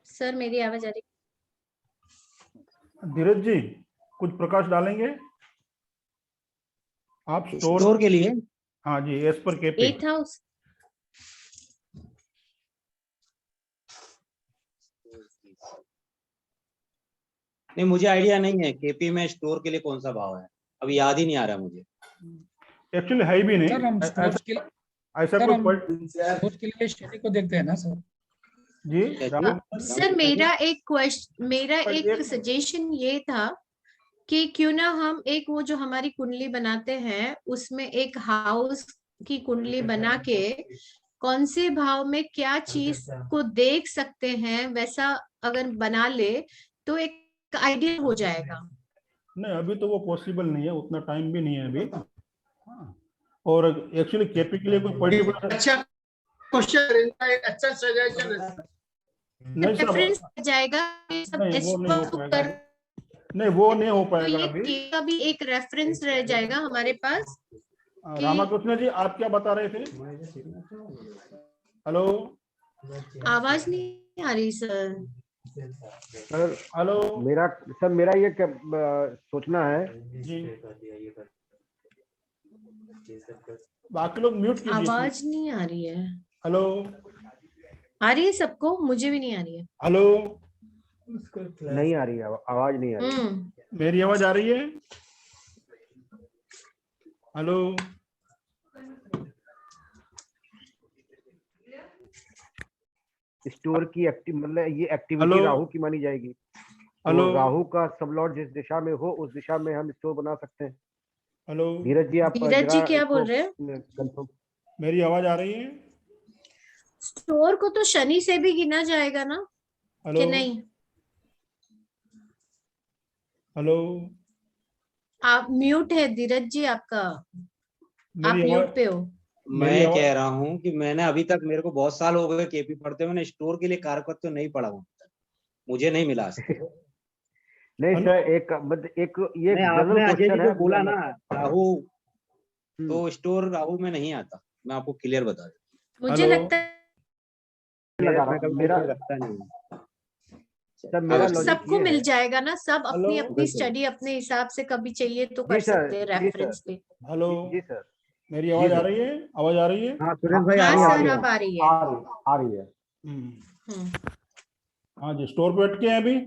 Sir मेरी आवाज आ रही? धीरज जी कुछ प्रकाश डालेंगे आप स्टोर के लिए? हाँ जी, एज पर केपी। 8 हाउस। नहीं, मुझे आइडिया नहीं है केपी में स्टोर के लिए कौन सा भाव है, अभी याद ही नहीं आ रहा मुझे। एक्चुअली है भी नहीं सर हम स्टोर के ऐसा सर कोई हम स्टोर के लिए स्टडी को देखते हैं ना सर। जी राम सर मेरा एक पर एक सजेशन ये था कि क्यों ना हम एक वो जो हमारी कुंडली बनाते हैं उसमें एक हाउस की कुंडली बना के कौन से भाव में क्या चीज को देख सकते हैं वैसा अगर बना ले तो एक आइडिया हो जाएगा। नहीं, अभी तो वो पॉसिबल नहीं है, उतना टाइम भी नहीं है अभी। हाँ। और एक्चुअली केपी के लिए कोई पर्टिकुलर अच्छा क्वेश्चन, अच्छा सजेशन है। नहीं सर, रेफरेंस जाएगा सब नहीं वो नहीं हो इसको पाएगा, कर, नहीं वो नहीं हो तो पाएगा ये अभी। का भी एक रेफरेंस रह जाएगा हमारे पास। रामाकृष्ण जी आप क्या बता रहे थे? हेलो आवाज नहीं आ रही सर। सर हेलो मेरा ये सोचना है जी, बाकी लोग म्यूट कीजिए। आवाज नहीं आ रही है। हेलो आ रही है सबको? मुझे भी नहीं आ रही है। हेलो, नहीं आ रही है, आवाज नहीं आ रही है। मेरी आवाज आ रही है? हेलो स्टोर की मतलब ये एक्टिविटी हेलो? राहु की मानी जाएगी। हेलो तो राहु का सबलॉर्ड जिस दिशा में हो उस दिशा में हम स्टोर बना सकते हैं। हेलो धीरज जी आप धीरज जी जरा क्या इसको बोल रहे हैं? confirm- मेरी आवाज आ रही है? स्टोर को तो शनि से भी गिना जाएगा ना हेलो कि नहीं? हेलो, आप म्यूट है धीरज जी, आपका आप मेरी म्यूट आवाज पे हो। मेरी मैं आवाज कह रहा हूँ कि मैंने अभी तक, मेरे को बहुत साल हो गए केपी पढ़ते हुए, मैंने स्टोर के लिए कारकत्व तो नहीं पढ़ा हूँ, मुझे नहीं मिला आज तक। नहीं हेलो? सर, एक ये नहीं, जनरल आपने अजय क्वेश्चन जी है। जो बोला ना राहु, हम्म। तो स्टोर राहु में नहीं आता, मैं आपको क्लियर बता दूं। मुझे हेलो? लगता है लगा रहा मैं हूँ। कभी मेरा रखता नहीं हूँ। सर मेरा अब लॉजिक सबको ये मिल है। जाएगा ना, सब अपनी हेलो? अपनी स्टडी अपने हिसाब से कभी चाहिए तो जी कर सर, सकते हैं जी सर, रेफरेंस पे। हेलो, जी सर, मेरी जी आवाज आ सर। रही है? आवाज आ रही है? हाँ सुरेश भाई, हाँ आ सर रही है। अब आ रही है। आ रही है। हम्म, हम्म। हाँ जी, स्टोर पे अटके हैं अभी।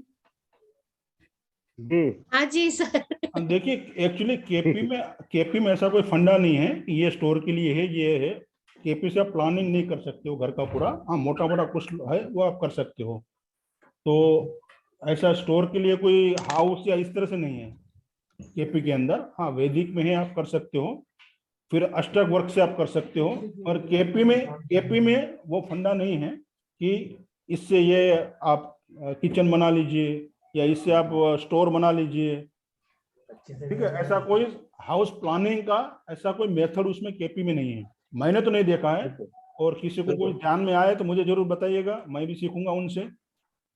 जी हाँ जी सर। हम देखिए एक्चुअली केपी में ऐसा कोई फंडा नहीं है कि ये स्टोर के लिए है, ये है। केपी से आप प्लानिंग नहीं कर सकते हो घर का पूरा। हाँ, मोटा मोटा कुछ है वो आप कर सकते हो। तो ऐसा स्टोर के लिए कोई हाउस या इस तरह से नहीं है केपी के अंदर। हाँ, वैदिक में है, आप कर सकते हो। फिर अष्टक वर्क से आप कर सकते हो। और केपी में वो फंडा नहीं है कि इससे ये आप किचन बना लीजिए या इससे आप स्टोर बना लीजिए। ठीक है, ऐसा कोई हाउस प्लानिंग का ऐसा कोई मेथड उसमें केपी में नहीं है, मैंने तो नहीं देखा है। और किसी को कोई ध्यान में आए तो मुझे जरूर बताइएगा, मैं भी सीखूंगा उनसे।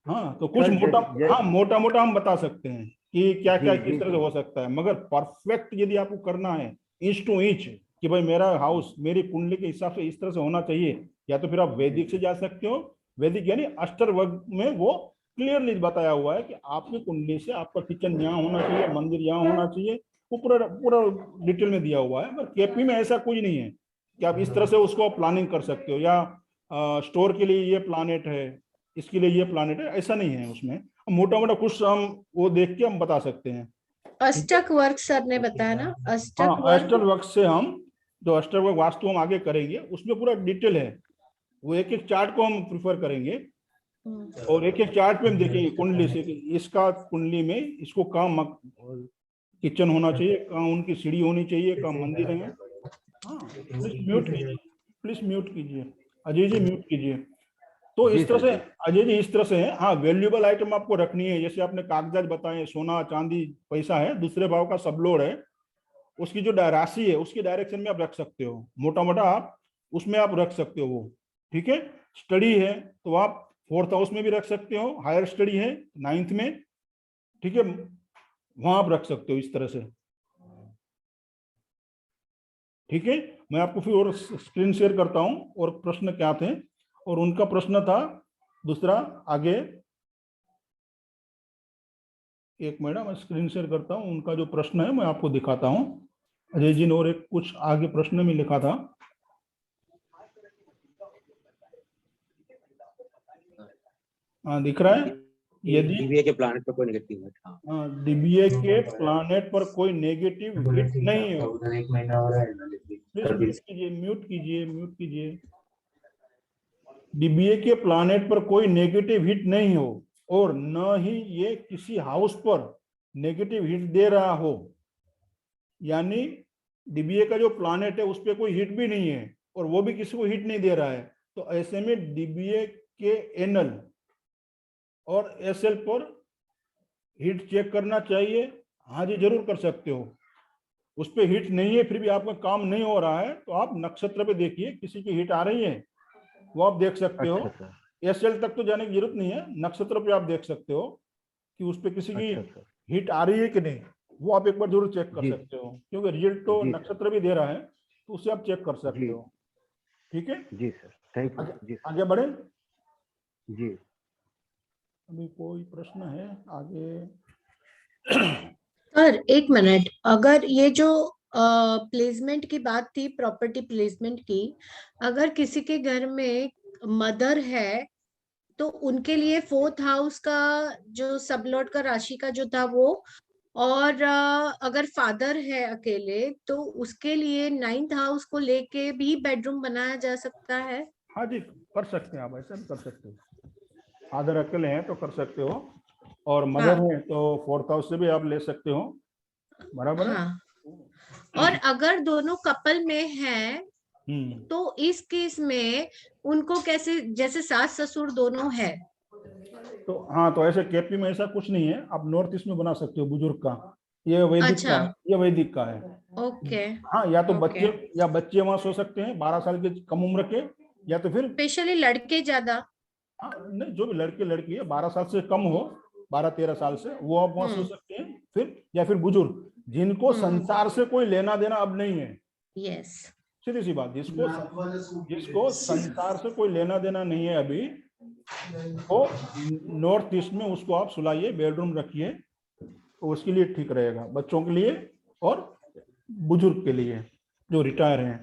हाँ, तो कुछ सर मोटा मोटा हम बता सकते हैं कि क्या क्या जी किस जी तरह से हो सकता है। मगर परफेक्ट यदि आपको करना है इंच टू इंच कि भाई मेरा हाउस मेरी कुंडली के हिसाब से इस तरह से होना चाहिए, या तो फिर आप वैदिक से जा सकते हो। वैदिक यानी अष्टर वर्ग में वो क्लियरली बताया हुआ है कि आपकी कुंडली से आपका किचन यहाँ होना चाहिए, मंदिर यहाँ होना चाहिए, वो पूरा पूरा डिटेल में दिया हुआ है। पर केपी में ऐसा कुछ नहीं है कि आप इस तरह से उसको प्लानिंग कर सकते हो, या स्टोर के लिए ये प्लानेट है, इसके लिए ये प्लानेट है, ऐसा नहीं है उसमें। मोटा मोटा कुछ हम वो देख के हम बता सकते हैं। अष्टक वर्क सर ने बताया ना, अष्टक हाँ, वर्क। अष्टक वर्क से हम जो अष्टक वर्क वास्तु हम आगे करेंगे उसमें पूरा डिटेल है। वो एक एक चार्ट को हम प्रिफर करेंगे और एक एक चार्ट पे हम देखेंगे कुंडली से कि इसका कुंडली में इसको कहाँ किचन होना चाहिए, कहाँ उनकी सीढ़ी होनी चाहिए, कहाँ मंदिर है। हाँ, प्लीज म्यूट कीजिए, प्लीज म्यूट कीजिए, अजय जी म्यूट कीजिए। तो जी इस तरह सर, से जी अजय जी इस तरह से है। हाँ, वैल्यूएबल आइटम आपको रखनी है, जैसे आपने कागजात बताए, सोना चांदी पैसा है, दूसरे भाव का सबलोड है, उसकी जो राशि है उसकी डायरेक्शन में आप रख सकते हो, मोटा मोटा आप उसमें आप रख सकते हो वो। ठीक है, स्टडी है तो आप फोर्थ हाउस में भी रख सकते हो, हायर स्टडी है नाइन्थ में। ठीक है, वहां आप रख सकते हो इस तरह से। ठीक है, मैं आपको फिर और स्क्रीन शेयर करता हूं और प्रश्न क्या थे। और उनका प्रश्न था दूसरा आगे एक मिनट मैं स्क्रीन शेयर करता हूँ, उनका जो प्रश्न है मैं आपको दिखाता हूँ। अजय जी ने और एक कुछ आगे प्रश्न में लिखा था। हाँ दिख रहा है। यदि डीबीए के प्लानेट पर कोई नेगेटिव है, हाँ डीबीए के प्लानेट पर कोई नेगेटिव हिट नहीं हो, उधर एक महीना हो रहा है ना, प्लीज म्यूट कीजिए, म्यूट कीजिए, म्यूट कीजिए। डीबीए के प्लानेट पर कोई नेगेटिव हिट नहीं हो और न ही ये किसी हाउस पर नेगेटिव हिट दे रहा हो, यानी डीबीए का जो प्लानेट है उस पर कोई हिट भी नहीं है और वो भी किसी को हिट नहीं दे रहा है, तो ऐसे में डीबीए के एनल और एसएल पर हिट चेक करना चाहिए। हाँ जी जरूर कर सकते हो। उस पर हिट नहीं है फिर भी आपका काम नहीं हो रहा है तो आप नक्षत्र पे देखिए, किसी की हिट आ रही है वो आप देख सकते हो। अच्छा सर, एसएल तक तो जाने की जरूरत नहीं है, नक्षत्र पे आप देख सकते हो कि उस पे किसी की अच्छा सर, हिट आ रही है कि नहीं, वो आप एक बार जरूर चेक कर जी सकते हो, क्योंकि रिजल्ट तो जी नक्षत्र भी दे रहा है तो उससे आप चेक कर सकते जी हो। ठीक है, जी सर, थैंक यू जी सर, आगे बढ़े। जी अभी कोई प्रश्न है आगे? सर एक मिनट, अगर ये जो प्लेसमेंट की बात थी, प्रॉपर्टी प्लेसमेंट की, अगर किसी के घर में मदर है तो उनके लिए 4th हाउस का जो सबलॉट का राशि का जो था वो, और अगर फादर है अकेले तो उसके लिए 9th हाउस को लेके भी बेडरूम बनाया जा सकता है। हाँ जी कर सकते हैं, आप ऐसा भी कर सकते हो। फादर अकेले हैं तो कर सकते हो, और मदर हाँ है तो 4th हाउस से भी आप ले सकते हो, बराबर है। हाँ, और अगर दोनों कपल में है हम्म, तो इस केस में उनको कैसे, जैसे सास ससुर दोनों है। तो हाँ तो ऐसे केपी में ऐसा कुछ नहीं है, आप नॉर्थ ईस्ट में बना सकते हो बुजुर्ग का, ये वैदिक अच्छा, का है, ये वैदिक का है। ओके हाँ या तो ओके। बच्चे वहां सो सकते हैं 12 साल के कम उम्र के, या तो फिर स्पेशली लड़के ज्यादा। हाँ नहीं जो भी लड़के लड़की है 12 साल से कम हो, 12-13 साल से, वो आप वहां सो हम्म सकते हैं। फिर या फिर बुजुर्ग जिनको हम्म, संसार से कोई लेना देना अब नहीं है, यस। सीधी सी बात, जिसको संसार से कोई लेना देना नहीं है अभी, तो नॉर्थ ईस्ट में उसको आप सुलाइए, बेडरूम रखिए, तो उसके लिए ठीक रहेगा, बच्चों के लिए और बुजुर्ग के लिए जो रिटायर हैं।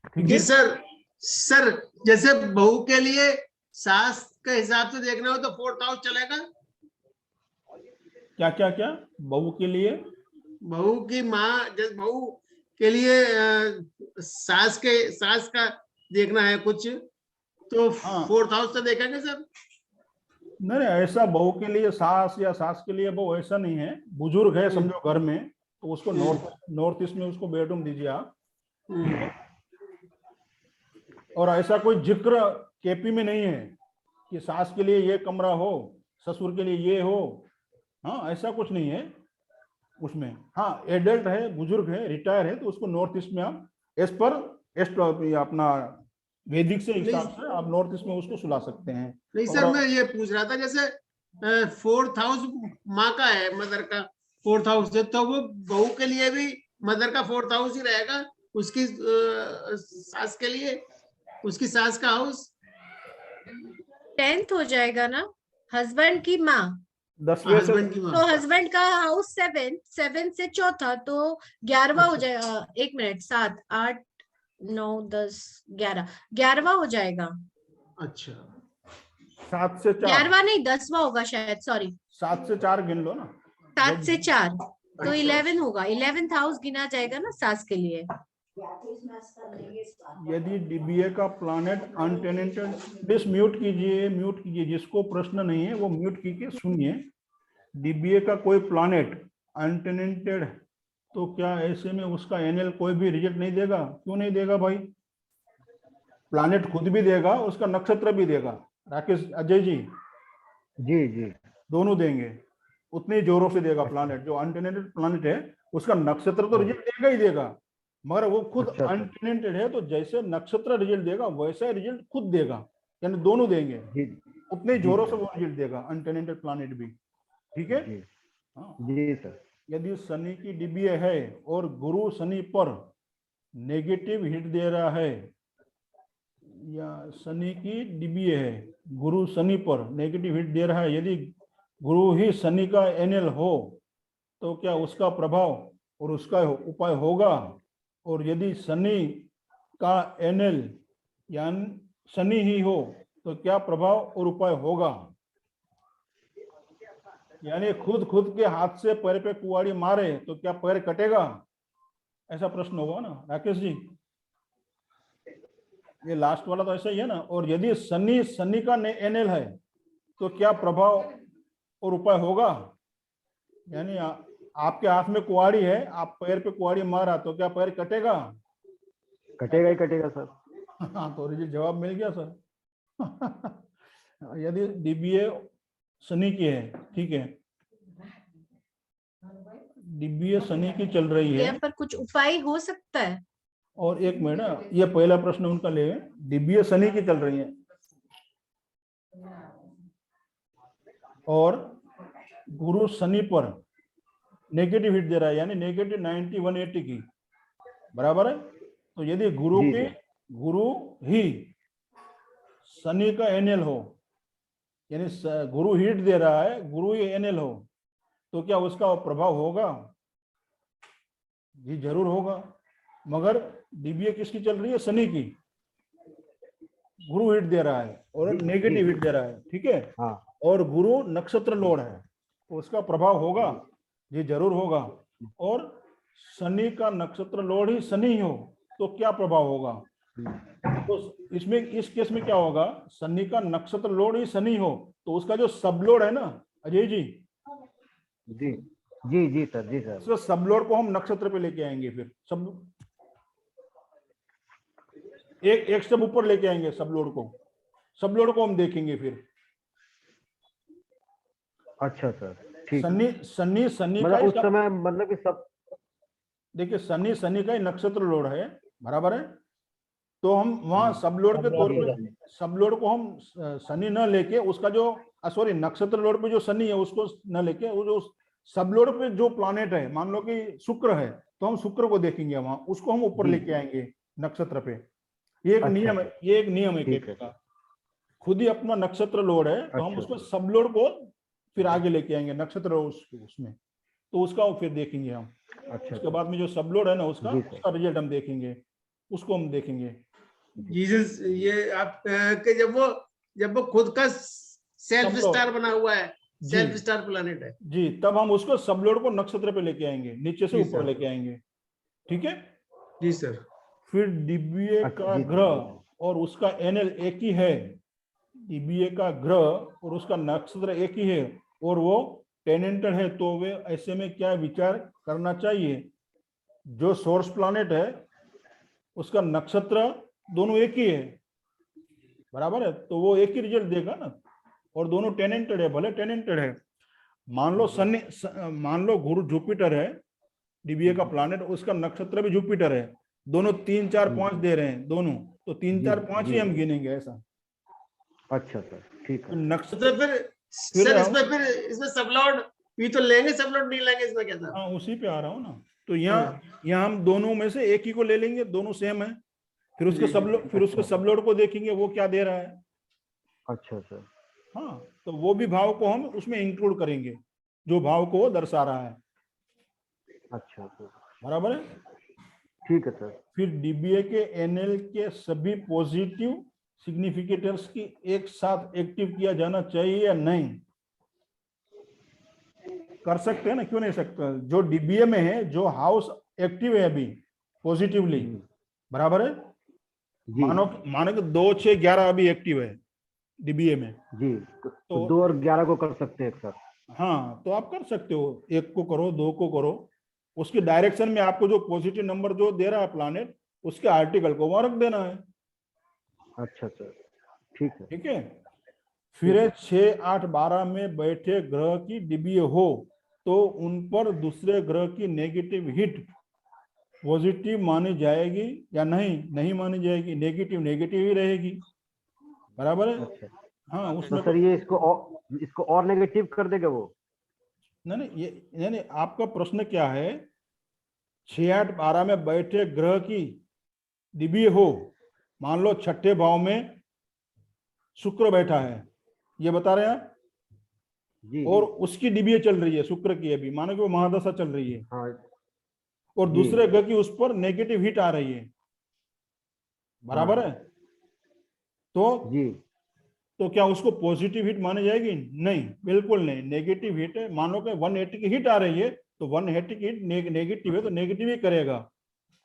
ठीक जी है, सर। सर जैसे बहू के लिए सास के हिसाब से देखना हो तो 4th हाउस चलेगा। क्या क्या क्या बहू के लिए? बहू की माँ, जैसे बहू के लिए सास का देखना है कुछ, तो हाँ 4th हाउस से देखेंगे सर। नहीं नहीं, ऐसा बहू के लिए सास या सास के लिए बहू ऐसा नहीं है, बुजुर्ग है समझो घर में, तो उसको नॉर्थ ईस्ट में उसको बेडरूम दीजिए आप। ठीक है, और ऐसा कोई जिक्र केपी में नहीं है कि सास के लिए ये कमरा हो, ससुर के लिए ये हो, हाँ ऐसा कुछ नहीं है उसमें। हाँ एडल्ट है, बुजुर्ग है, रिटायर है, तो उसको नॉर्थ ईस्ट में आप एज पर अपना वैदिक से हिसाब नहीं से आप नॉर्थ ईस्ट में उसको सुला सकते हैं। नहीं सर, मैं ये पूछ रहा था जैसे 4th हाउस माँ का है, मदर का 4th हाउस है, तो वो बहू के लिए भी मदर का 4th हाउस ही रहेगा, उसकी सास के लिए उसकी सास का हाउस। 10th हो जाएगा ना, हस्बैंड की माँ, 10वें से हस्बैंड की माँ। तो हस्बैंड का हाउस 7 से चौथा तो 11वां हो जाएगा। एक मिनट, 7 8 9 10 11वां हो जाएगा। अच्छा 7 से 4, 11वां नहीं, 10वां होगा शायद, सॉरी। 7 से 4 गिन लो ना। 7 से 4 तो अच्छा 11 होगा, 11th हाउस गिना जाएगा ना सास के लिए। यदि डीबीए का प्लानेट अनटेनेंटेड, प्लीज म्यूट कीजिए, म्यूट कीजिए, जिसको प्रश्न नहीं है वो म्यूट कीजिए, सुनिए। डीबीए का कोई प्लानेट अनटेनेंटेड, तो क्या ऐसे में उसका एनएल कोई भी रिजल्ट नहीं देगा? क्यों नहीं देगा भाई, प्लानेट खुद भी देगा, उसका नक्षत्र भी देगा। राकेश अजय जी जी जी दोनों देंगे, उतने जोरों से देगा। प्लानेट जो अनटेनेंटेड प्लानेट है उसका नक्षत्र तो रिजल्ट देगा ही देगा, मगर वो खुद अच्छा सर, अनटेनेंटेड है, तो जैसे नक्षत्र रिजल्ट देगा वैसा रिजल्ट खुद देगा, यानी दोनों देंगे, जी उतने जी जोरों से सर, वो रिजल्ट देगा अनटेनेंटेड प्लानेट भी। ठीक है, जी हाँ। जी सर, यदि शनि की डीबीए है और गुरु शनि पर नेगेटिव हिट दे रहा है, या शनि की डीबीए है, गुरु शनि पर नेगेटिव हिट दे रहा है, यदि गुरु ही शनि का एनएल हो तो क्या उसका प्रभाव और उसका उपाय होगा? और यदि शनि का एनएल यानी शनि ही हो तो क्या प्रभाव और उपाय होगा? यानी खुद के हाथ से पैर पे कुल्हाड़ी मारे तो क्या पैर कटेगा? ऐसा प्रश्न होगा ना राकेश जी, ये लास्ट वाला तो ऐसा ही है ना। और यदि शनि का एनएल है तो क्या प्रभाव और उपाय होगा? यानी आपके हाथ में कुल्हाड़ी है, आप पैर पे कुल्हाड़ी मारा तो क्या पैर कटेगा? कटेगा ही कटेगा सर। हाँ, तो रिजल्ट जवाब मिल गया सर। यदि डीबीए शनि की है, ठीक है, डीबीए शनि की चल रही है, यहाँ पर कुछ उपाय हो सकता है? और एक मिनट, ये पहला प्रश्न उनका ले, डीबीए शनि की चल रही है और गुरु शनि पर नेगेटिव हिट दे रहा है, यानी नेगेटिव 90 180 की, बराबर है। तो यदि गुरु ही शनि का एनएल हो, यानी गुरु हिट दे रहा है, गुरु ही एनएल हो, तो क्या उसका प्रभाव होगा? जी जरूर होगा। मगर डीबीए किसकी चल रही है? शनि की, गुरु हिट दे रहा है और नेगेटिव हिट दे रहा है, ठीक है। हाँ। और गुरु नक्षत्र लोड है, तो उसका प्रभाव होगा? जी जरूर होगा। और शनि का नक्षत्र लोड ही शनि हो तो क्या प्रभाव होगा? तो इसमें इस केस में क्या होगा? शनि का नक्षत्र लोड ही शनि हो तो उसका जो सब लोड है ना अजय जी, जी जी जी सर, जी सर, उसका सब लोड को हम नक्षत्र पे लेके आएंगे, फिर सब एक स्टेप ऊपर लेके आएंगे, सब लोड को हम देखेंगे फिर। अच्छा सर, ठीक। शनि का मतलब उस समय मतलब कि सब, देखिए शनि का ही नक्षत्र लोड है, बराबर है। तो हम वहां सब लोड के तौर पे, सब लोड को हम शनि न लेके उसका जो सॉरी नक्षत्र लोड पे जो शनि है उसको न लेके, वो जो सब लोड पे जो प्लैनेट है, मान लो कि शुक्र है, तो हम शुक्र को देखेंगे वहां, उसको हम ऊपर लेके आएंगे नक्षत्र पे। ये एक नियम है, ये एक नियम है केपी का। खुद ही अपना नक्षत्र लोड है तो हम उसको सब लोड को फिर आगे लेके आएंगे नक्षत्र उसमें, तो उसका फिर देखेंगे हम। अच्छा, उसके बाद में जो सब लोड है ना उसका रिजल्ट हम देखेंगे, उसको हम देखेंगे। जीसस, ये आप के जब वो खुद का सेल्फ स्टार बना हुआ है, सेल्फ स्टार प्लैनेट है जी, तब हम उसको सब लोड को नक्षत्र पे लेके आएंगे, नीचे से ऊपर लेके आएंगे, ठीक है जी सर। फिर डीबीए का ग्रह और उसका एनएल एक ही है, डीबीए का ग्रह और उसका नक्षत्र एक ही है और वो टेनेंटेड है, तो वे ऐसे में क्या विचार करना चाहिए? जो सोर्स प्लैनेट है उसका नक्षत्र दोनों एक ही है, बराबर है, तो वो एक ही रिजल्ट देगा ना। और दोनों टेनेंटेड है, भले टेनेंटेड है। मान लो गुरु जुपिटर है, डीबीए का प्लैनेट, उसका नक्षत्र भी जुपिटर है, दोनों 3 4 5 दे रहे हैं दोनों, तो 3 4 5 ही हम गिनेंगे ऐसा। अच्छा सर, ठीक है। नक्षत्र तो फिर सर इसमें सब लोड भी तो लेंगे, सब लोड नहीं लेंगे, इसमें क्या था? हाँ, उसी पे आ रहा हूँ ना। तो यहाँ हम दोनों में से एक ही को ले लेंगे, दोनों सेम है, फिर उसके सब लोड को देखेंगे वो क्या दे रहा है। अच्छा सर। हाँ, तो वो भी भाव को हम उसमें इंक्लूड करेंगे जो भाव को वो दर्शा रहा है। अच्छा सर, बराबर है, ठीक है सर। फिर डीबीए के एनएल के सभी पॉजिटिव सिग्निफिकेटर्स की एक साथ एक्टिव किया जाना चाहिए या नहीं? कर सकते हैं ना, क्यों नहीं सकते? जो डीबीए में है, जो हाउस एक्टिव है अभी पॉजिटिवली, बराबर है, मानो कि 2 6 11 अभी एक्टिव है डीबीए में जी, तो 2 और 11 को कर सकते हैं सर। हाँ, तो आप कर सकते हो, 1 को करो, 2 को करो, उसके डायरेक्शन में आपको जो पॉजिटिव नंबर जो दे रहा है प्लैनेट, उसके आर्टिकल को वहां रख देना है। अच्छा सर, ठीक है। ठीक है, फिर 6 8 12 में बैठे ग्रह की डीबीए हो तो उन पर दूसरे ग्रह की नेगेटिव हिट पॉजिटिव मानी जाएगी या नहीं मानी जाएगी? नेगेटिव ही रहेगी, बराबर है। अच्छा। हाँ, उसमें तो सर ये इसको और नेगेटिव कर देगा वो? नहीं, ये यानी आपका प्रश्न क्या है? 6 8 12 में बैठे ग्रह की डीबीए हो, मान लो 6ठे भाव में शुक्र बैठा है, ये बता रहे हैं आप? जी और उसकी डीबीए चल रही है शुक्र की, अभी मानो कि वो महादशा चल रही है, हाँ और जी। दूसरे ग्रह की उस पर नेगेटिव हिट आ रही है, बराबर हाँ। है। तो जी क्या उसको पॉजिटिव हिट मानी जाएगी? नहीं, बिल्कुल नहीं, नेगेटिव हिट है। मानो कि 180 की हिट आ रही है तो 180 की हिट नेगेटिव है तो नेगेटिव ही करेगा,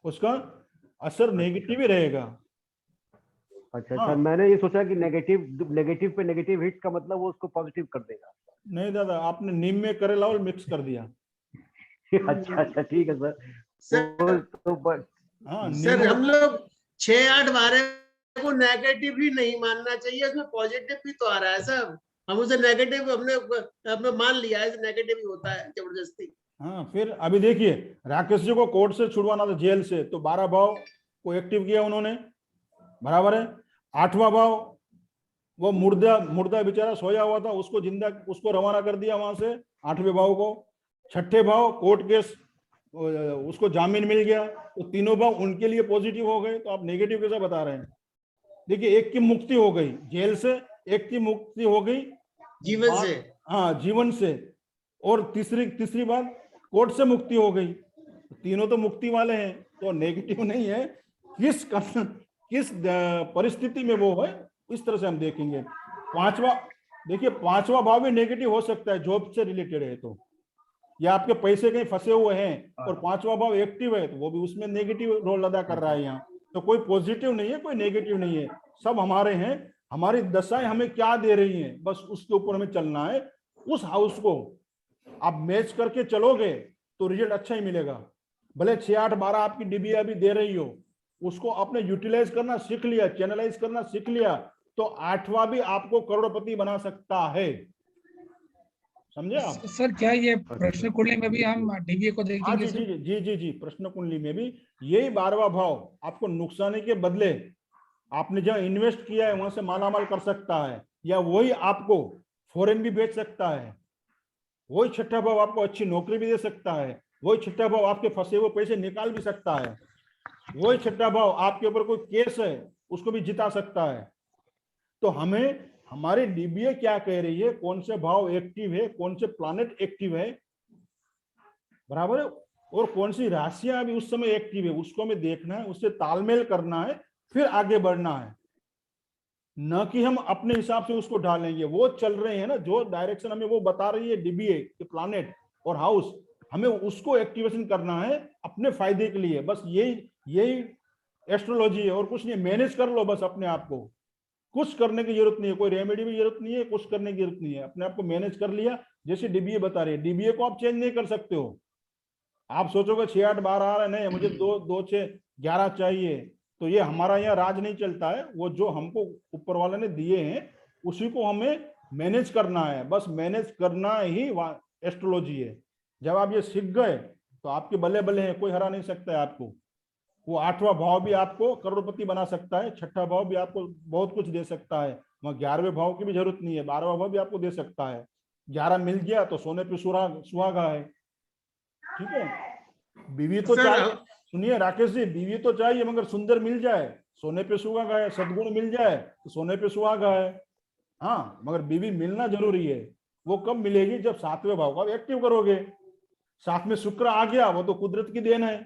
उसका असर नेगेटिव ही रहेगा। अच्छा हाँ। अच्छा, मैंने ये सोचा कि नेगेटिव नेगेटिव पे नेगेटिव हिट का मतलब वो उसको पॉजिटिव कर देगा। नहीं दादा, आपने नीम में करेला और मिक्स कर दिया। अच्छा अच्छा, ठीक है सर। वो सर तो हाँ, नीम सर और हम लोग 6-8-12 को नेगेटिव ही नहीं मानना चाहिए, उसमें पॉजिटिव भी तो आ रहा है सब। हम उसे नेगेटिव हमने मान लिया है, नेगेटिव ही होता है जबरदस्ती। हाँ, फिर अभी देखिए, राकेश जी को कोर्ट से छुड़वाना था, जेल से, तो 12 भाव को एक्टिव किया उन्होंने, बराबर है। 8वां भाव, वो मुर्दा बेचारा सोया हुआ था, उसको जिंदा, उसको रवाना कर दिया वहां से, 8वें भाव को। 6ठे भाव कोर्ट केस, उसको जामीन मिल गया, तो तीनों भाव उनके लिए पॉजिटिव हो गए, तो आप नेगेटिव कैसे बता रहे हैं? देखिए, एक की मुक्ति हो गई जेल से, एक की मुक्ति हो गई जीवन से। हाँ, जीवन से, और तीसरी बात कोर्ट से मुक्ति हो गई। तीनों तो मुक्ति वाले हैं, तो नेगेटिव नहीं है। किस परिस्थिति में वो है, इस तरह से हम देखेंगे। देखिए, 5वां भाव भी नेगेटिव हो सकता है, जॉब से रिलेटेड है तो, या आपके पैसे कहीं फंसे हुए हैं और 5वां भाव एक्टिव है, तो वो भी उसमें नेगेटिव रोल अदा कर रहा है यहाँ। तो कोई पॉजिटिव नहीं है, कोई नेगेटिव नहीं है, सब हमारे हैं। हमारी दशाएं हमें क्या दे रही हैं, बस उसके ऊपर हमें चलना है। उस हाउस को आप मैच करके चलोगे तो रिजल्ट अच्छा ही मिलेगा। भले 6-8-12 आपकी डीबी अभी दे रही हो, उसको आपने यूटिलाइज करना सीख लिया, चैनलाइज करना सीख लिया, तो 8वां भी आपको करोड़पति बना सकता है। समझे आप? सर क्या ये प्रश्न कुंडली में भी हम डीबीए को हाँ देखेंगे जी सर? जी जी जी जी, प्रश्न कुंडली में भी यही 12वां भाव आपको नुकसानी के बदले आपने जहां इन्वेस्ट किया है वहां से मालामाल कर सकता है, या वही आपको फॉरेन भी बेच सकता है। वही 6ठा भाव आपको अच्छी नौकरी भी दे सकता है। वही 6ठा भाव आपके फंसे हुए पैसे निकाल भी सकता है। वही 6ठा भाव आपके ऊपर कोई केस है उसको भी जिता सकता है। तो हमें हमारी डीबीए क्या कह रही है, कौन से भाव एक्टिव है, कौन से प्लैनेट एक्टिव है, बराबर है, और कौन सी राशियां अभी उस समय एक्टिव है, उसको हमें देखना है, उससे तालमेल करना है, फिर आगे बढ़ना है। न कि हम अपने हिसाब से उसको ढालेंगे। वो चल रहे हैं ना, जो डायरेक्शन हमें वो बता रही है डीबीए के प्लैनेट और हाउस, हमें उसको एक्टिवेशन करना है अपने फायदे के लिए। बस यही एस्ट्रोलॉजी है, और कुछ नहीं। मैनेज कर लो बस अपने आप को, कुछ करने की जरूरत नहीं है, कोई रेमेडी भी जरूरत नहीं है, कुछ करने की जरूरत नहीं है। अपने आप को मैनेज कर लिया, जैसे डीबीए बता रही है। डीबीए को आप चेंज नहीं कर सकते हो। आप सोचोगे 6-8-12 आ रहा है, नहीं मुझे 2-6-11 चाहिए, तो ये हमारा यहाँ राज नहीं चलता है। वो जो हमको ऊपर वाले ने दिए हैं उसी को हमें मैनेज करना है, बस मैनेज करना ही एस्ट्रोलॉजी है। जब आप ये सीख गए तो आपके बल्ले बल्ले हैं, कोई हरा नहीं सकता है आपको। वो 8वां भाव भी आपको करोड़पति बना सकता है, 6ठा भाव भी आपको बहुत कुछ दे सकता है, वहां 11वें भाव की भी जरूरत नहीं है, 12वां भाव भी आपको दे सकता है। 11 मिल गया तो सोने पे सुहागा है। ठीक है, बीवी तो चाहिए, सुनिए राकेश जी, बीवी तो चाहिए मगर सुंदर मिल जाए, सोने पे सुहागा है। सद्गुण मिल जाए तो सोने पे सुहागा है। हाँ, मगर बीवी मिलना जरूरी है। वो कब मिलेगी? जब 7वें भाव को आप एक्टिव करोगे। साथ में शुक्र आ गया, वो तो कुदरत की देन है।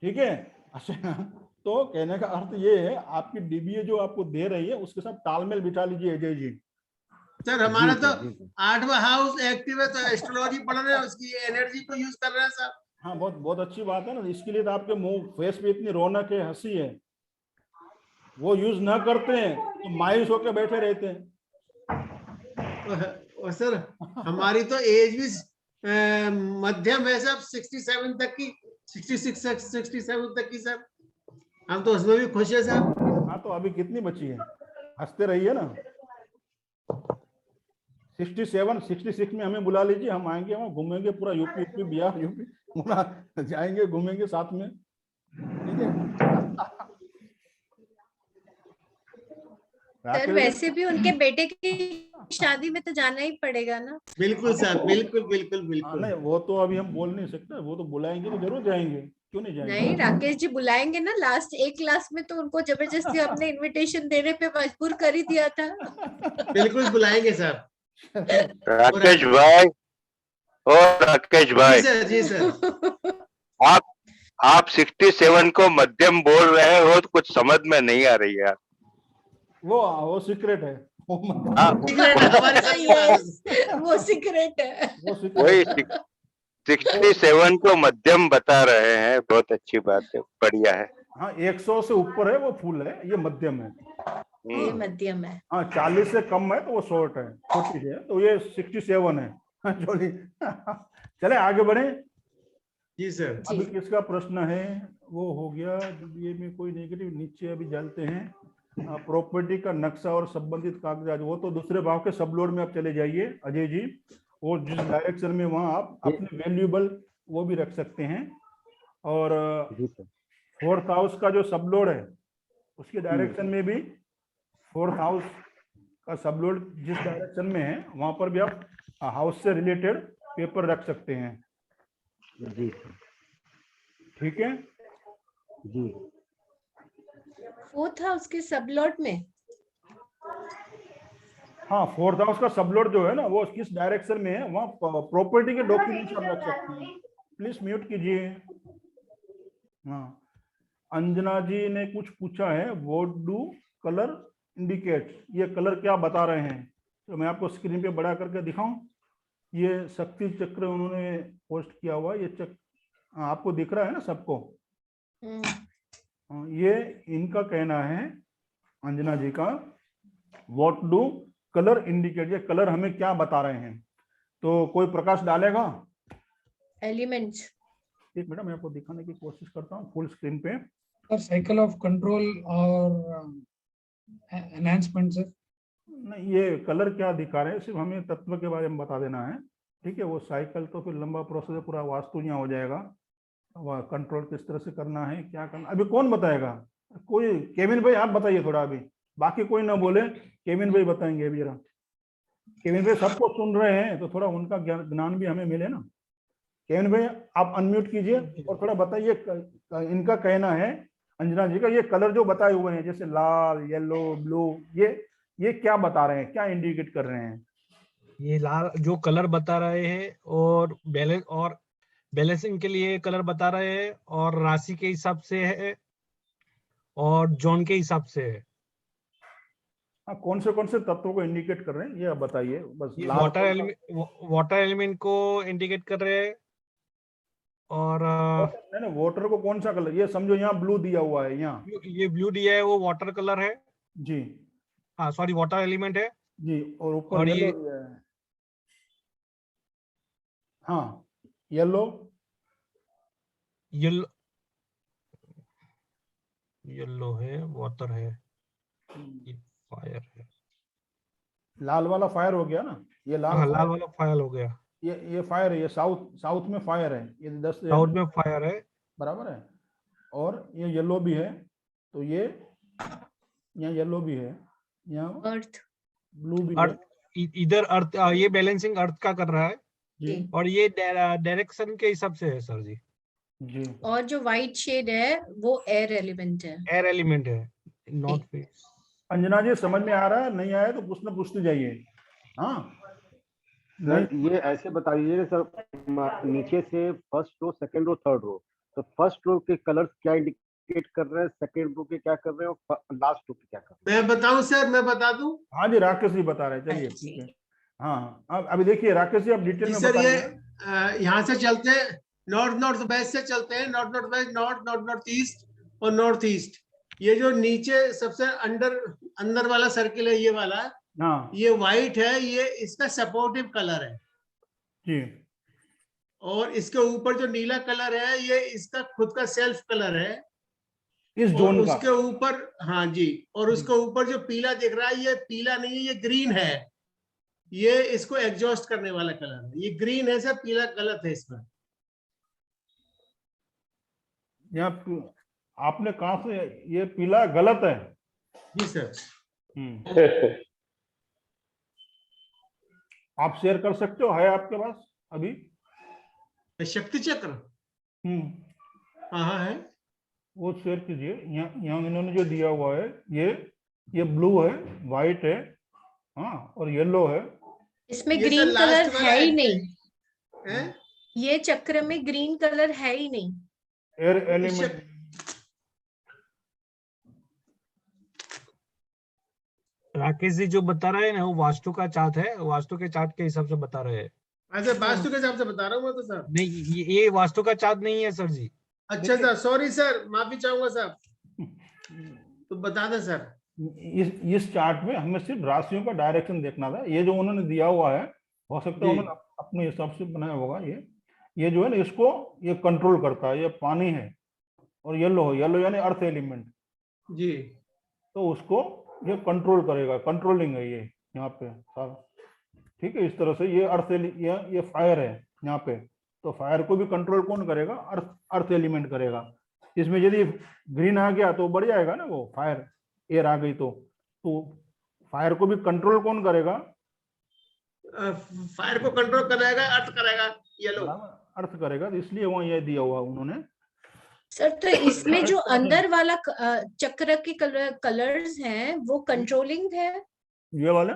ठीक है, अच्छा, तो कहने का अर्थ ये है, आपकी डीबीए जो आपको दे रही है उसके साथ तालमेल बिठा लीजिए अजय जी। सर हमारा तो 8वां हाउस एक्टिव है, तो एस्ट्रोलॉजी पढ़ रहे हैं, उसकी एनर्जी को यूज कर रहे हैं सर। हाँ, बहुत बहुत अच्छी बात है ना। इसके लिए तो आपके मुंह फेस पे इतनी रौनक है, हंसी है। वो यूज ना करते हैं तो मायूस होकर बैठे रहते हैं। और सर हमारी तो एज भी मध्यम है सब, 67 तक की, 66-67 तक की सर। हम तो उसमें भी खुश है सर। हाँ, तो अभी कितनी बची है? हंसते रहिए ना। 66 में हमें बुला लीजिए, हम आएंगे, वहाँ घूमेंगे पूरा यूपी बिहार यूपी पूरा जाएंगे, घूमेंगे साथ में। ठीक है सर वैसे भी उनके बेटे की शादी में तो जाना ही पड़ेगा ना। बिल्कुल सर, बिल्कुल बिल्कुल बिल्कुल। नहीं, वो तो अभी हम बोल नहीं सकते, वो तो बुलाएंगे तो जरूर जाएंगे, क्यों नहीं जाएंगे? नहीं, राकेश जी बुलाएंगे ना। लास्ट एक क्लास में तो उनको जबरदस्ती अपने इनविटेशन देने पे मजबूर कर ही दिया था। बिल्कुल बुलाएंगे सर। राकेश भाई, ओ राकेश भाई, जी सर आप 67 को मध्यम बोल रहे हो तो कुछ समझ में नहीं आ रही यार। वो सीक्रेट है। हाँ, सीक्रेट है हमारे साथ की बात है। वो सीक्रेट है। वो वही सीक्रेट है। 67 को मध्यम बता रहे हैं, बहुत अच्छी बात है, बढ़िया है। हाँ, 100 से ऊपर है वो फुल है, ये मध्यम है। ये मध्यम है। हाँ, 40 से कम है तो वो शॉर्ट है, छोटी है, तो ये 67 है। जोड़ी। चले आगे बढ़े। जी सर अभी किसका प्रश्न है? वो हो गया। ये में कोई नेगेटिव, नीचे अभी चलते हैं। प्रॉपर्टी का नक्शा और संबंधित कागजात, वो तो दूसरे भाव के सब लोड में आप चले जाइए अजय जी, और जिस डायरेक्शन में वहां आप अपने वैल्यूएबल वो भी रख सकते हैं। और जी सर। फोर्थ हाउस का जो सब लोड है उसके डायरेक्शन में भी फोर्थ हाउस का सब लोड जिस डायरेक्शन में है वहां पर भी आप हाउस से रिलेटेड पेपर रख सकते हैं। जी सर। ठीक है जी। फोर्थ हाउस के सबलॉट में। हाँ, फोर्थ हाउस का सबलोड जो है ना वो किस डायरेक्शन में है वहाँ प्रॉपर्टी के डॉक्यूमेंट्स आप रख सकते हैं। प्लीज म्यूट कीजिए। हाँ, अंजना जी ने कुछ पूछा है, व्हाट डू कलर इंडिकेट, ये कलर क्या बता रहे हैं? तो मैं आपको स्क्रीन पे बड़ा करके दिखाऊं। ये शक्ति चक्र उन्होंने पोस्ट किया हुआ, ये चक्र आपको दिख रहा है ना सबको? ये इनका कहना है, अंजना जी का, व्हाट डू कलर इंडिकेट, ये कलर हमें क्या बता रहे हैं? तो कोई प्रकाश डालेगा? एलिमेंट्स। एक मिनट, मैं आपको दिखाने की कोशिश करता हूँ फुल स्क्रीन पे। सर साइकिल ऑफ कंट्रोल और एनहांसमेंट सर। नहीं, ये कलर क्या दिखा रहे हैं, सिर्फ हमें तत्व के बारे में बता देना है। ठीक है, वो साइकिल तो फिर लंबा प्रोसेस है, पूरा वास्तु यहाँ हो जाएगा। वह कंट्रोल किस तरह से करना है, क्या करना, अभी कौन बताएगा? कोई, केविन भाई आप बताइए थोड़ा, अभी बाकी कोई ना बोले, केविन भाई बताएंगे अभी जरा। केविन भाई सबको सुन रहे हैं तो थोड़ा उनका ज्ञान भी हमें मिले ना। केविन भाई आप अनम्यूट कीजिए और थोड़ा बताइए। इनका कहना है, अंजना जी का, ये कलर जो बताए हुए हैं जैसे लाल, येलो, ब्लू, ये क्या बता रहे हैं, क्या इंडिकेट कर रहे हैं? ये लाल जो कलर बता रहे हैं और बैलेंसिंग के लिए कलर बता रहे हैं, और राशि के हिसाब से है और जोन के हिसाब से है। हाँ, कौन से तत्वों को इंडिकेट कर रहे हैं ये आप बताइए बस। ये लाल वाटर एलिमेंट को इंडिकेट कर रहे हैं। और नहीं, वाटर को कौन सा कलर, ये समझो यहाँ ब्लू दिया हुआ है, यहाँ ये ब्लू दिया है वो वाटर कलर है जी। हाँ सॉरी वाटर एलिमेंट है जी, और ऊपर और येलो ये दिया है। हाँ, येलो येलो है, वाटर है, फायर है। लाल वाला फायर हो गया ना, ये लाल हाँ फायर, लाल वाला फायर हो गया। ये फायर है, ये साउथ में फायर है, ये 10 साउथ में फायर है बराबर है। और ये येलो भी है, तो ये यहाँ येलो भी है, यहाँ अर्थ। ब्लू भी अर्थ, इधर अर्थ, ये बैलेंसिंग अर्थ का कर रहा है जी। और ये डायरेक्शन के हिसाब से है सर जी। जी, और जो व्हाइट शेड है वो एयर एलिमेंट है। एयर एलिमेंट है, नॉट फिक्स। अंजना जी समझ में आ रहा है? नहीं आया तो पूछना पूछते जाइए। हाँ, सर ये ऐसे बता दीजिए सर, नीचे से first row, second row, third row, तो फर्स्ट रो के कलर्स क्या इंडिकेट कर रहे हैं, सेकंड रो के क्या कर रहे हैं और लास्ट रो के क्या कर रहे मैं बताऊं सर, मैं बता दूं? हाँ जी, राकेश जी बता रहे हैं, चलिए ठीक है। हाँ, अब अभी देखिए राकेश जी, आप डिटेल में सर ये बताइए। यहाँ से चलते हैं, नॉर्थ वेस्ट से चलते हैं, नॉर्थ वेस्ट, नॉर्थ ईस्ट और नॉर्थ ईस्ट। ये जो नीचे सबसे अंदर वाला सर्किल है, ये वाला, हाँ ये व्हाइट है, ये इसका सपोर्टिव कलर है। जी। और इसके ऊपर जो नीला कलर है ये इसका खुद का सेल्फ कलर है इस और जोन का, उसके ऊपर, हाँ जी, और उसके ऊपर जो पीला दिख रहा है ये पीला नहीं है, ये ग्रीन है। ये इसको एग्जॉस्ट करने वाला कलर है, ये ग्रीन है सर, पीला गलत है इसमें। यहाँ आपने कहा से ये पीला गलत है? जी सर। आप शेयर कर सकते हो, है आपके पास अभी? शक्ति चक्र, हाँ है, वो शेयर कीजिए। यहाँ इन्होंने जो दिया हुआ है, ये ब्लू है, व्हाइट है, हाँ, और येलो है, इसमें ये ग्रीन सर कलर लास्ट वाला है ही नहीं, है। ये चक्र में ग्रीन कलर है ही नहीं। एयर एलिमेंट राकेश जी जो बता रहे हैं ना वो वास्तु का चार्ट है, वास्तु के चार्ट के हिसाब से बता रहे हैं। अच्छा, वास्तु के हिसाब से बता रहा हूँ मैं तो सर। नहीं ये वास्तु का चार्ट नहीं है सर जी। अच्छा सर, सॉरी सर, माफी चाहूंगा सर, तो बता दें सर। इस चार्ट में हमें सिर्फ राशियों का डायरेक्शन देखना था। ये जो उन्होंने दिया हुआ है, हो सकता है जी। उन्होंने अपने हिसाब से बनाया होगा। ये जो है ना, इसको ये कंट्रोल करता है। ये पानी है और येलो है, येलो यानी अर्थ एलिमेंट, जी। तो उसको ये कंट्रोल करेगा, कंट्रोलिंग है ये यहाँ पे साहब। ठीक है, इस तरह से ये ये फायर है यहाँ पे, तो फायर को भी कंट्रोल कौन करेगा? अर्थ एलिमेंट करेगा। इसमें यदि ग्रीन आ गया तो बढ़ जाएगा ना, वो फायर एयर आ गई तो फायर को भी कंट्रोल कौन करेगा? फायर को कंट्रोल कराएगा, अर्थ कराएगा येलो। अर्थ करेगा, तो इसलिए वहाँ ये दिया हुआ उन्होंने। सर तो इसमें जो अंदर वाला चक्र के कलर्स हैं वो कंट्रोलिंग है? ये वाला?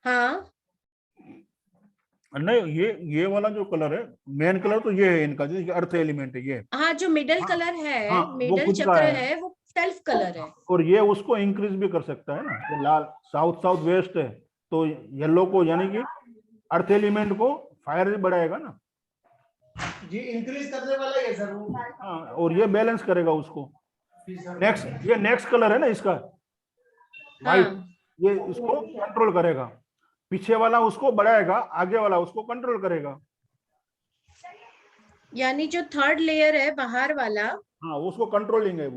हाँ नहीं, ये वाला जो कलर है, मेन कलर तो ये है इनका, जो अर्थ एलिमेंट है ये। हाँ, जो मिडल हाँ, कलर है, हाँ, वो मिडल खुद का चक्र है। है वो सेल्फ कलर है। और ये उसको इंक्रीज भी कर सकता है ना, ये लाल साउथ वेस्ट है तो येलो को, यानी कि अर्थ एलिमेंट को फायर भी बढ़ाएगा ना जी, इंक्रीज करने वाला है सर वो। हाँ, और ये बैलेंस करेगा उसको। ये नेक्स्ट कलर है ना इसका, वाइट, हाँ, ये इसको कंट्रोल करेगा। पीछे वाला उसको बढ़ाएगा, आगे वाला उसको कंट्रोल करेगा। यानी जो थर्ड लेयर है बाहर वाला, हाँ, उसको कंट्रोलिंग है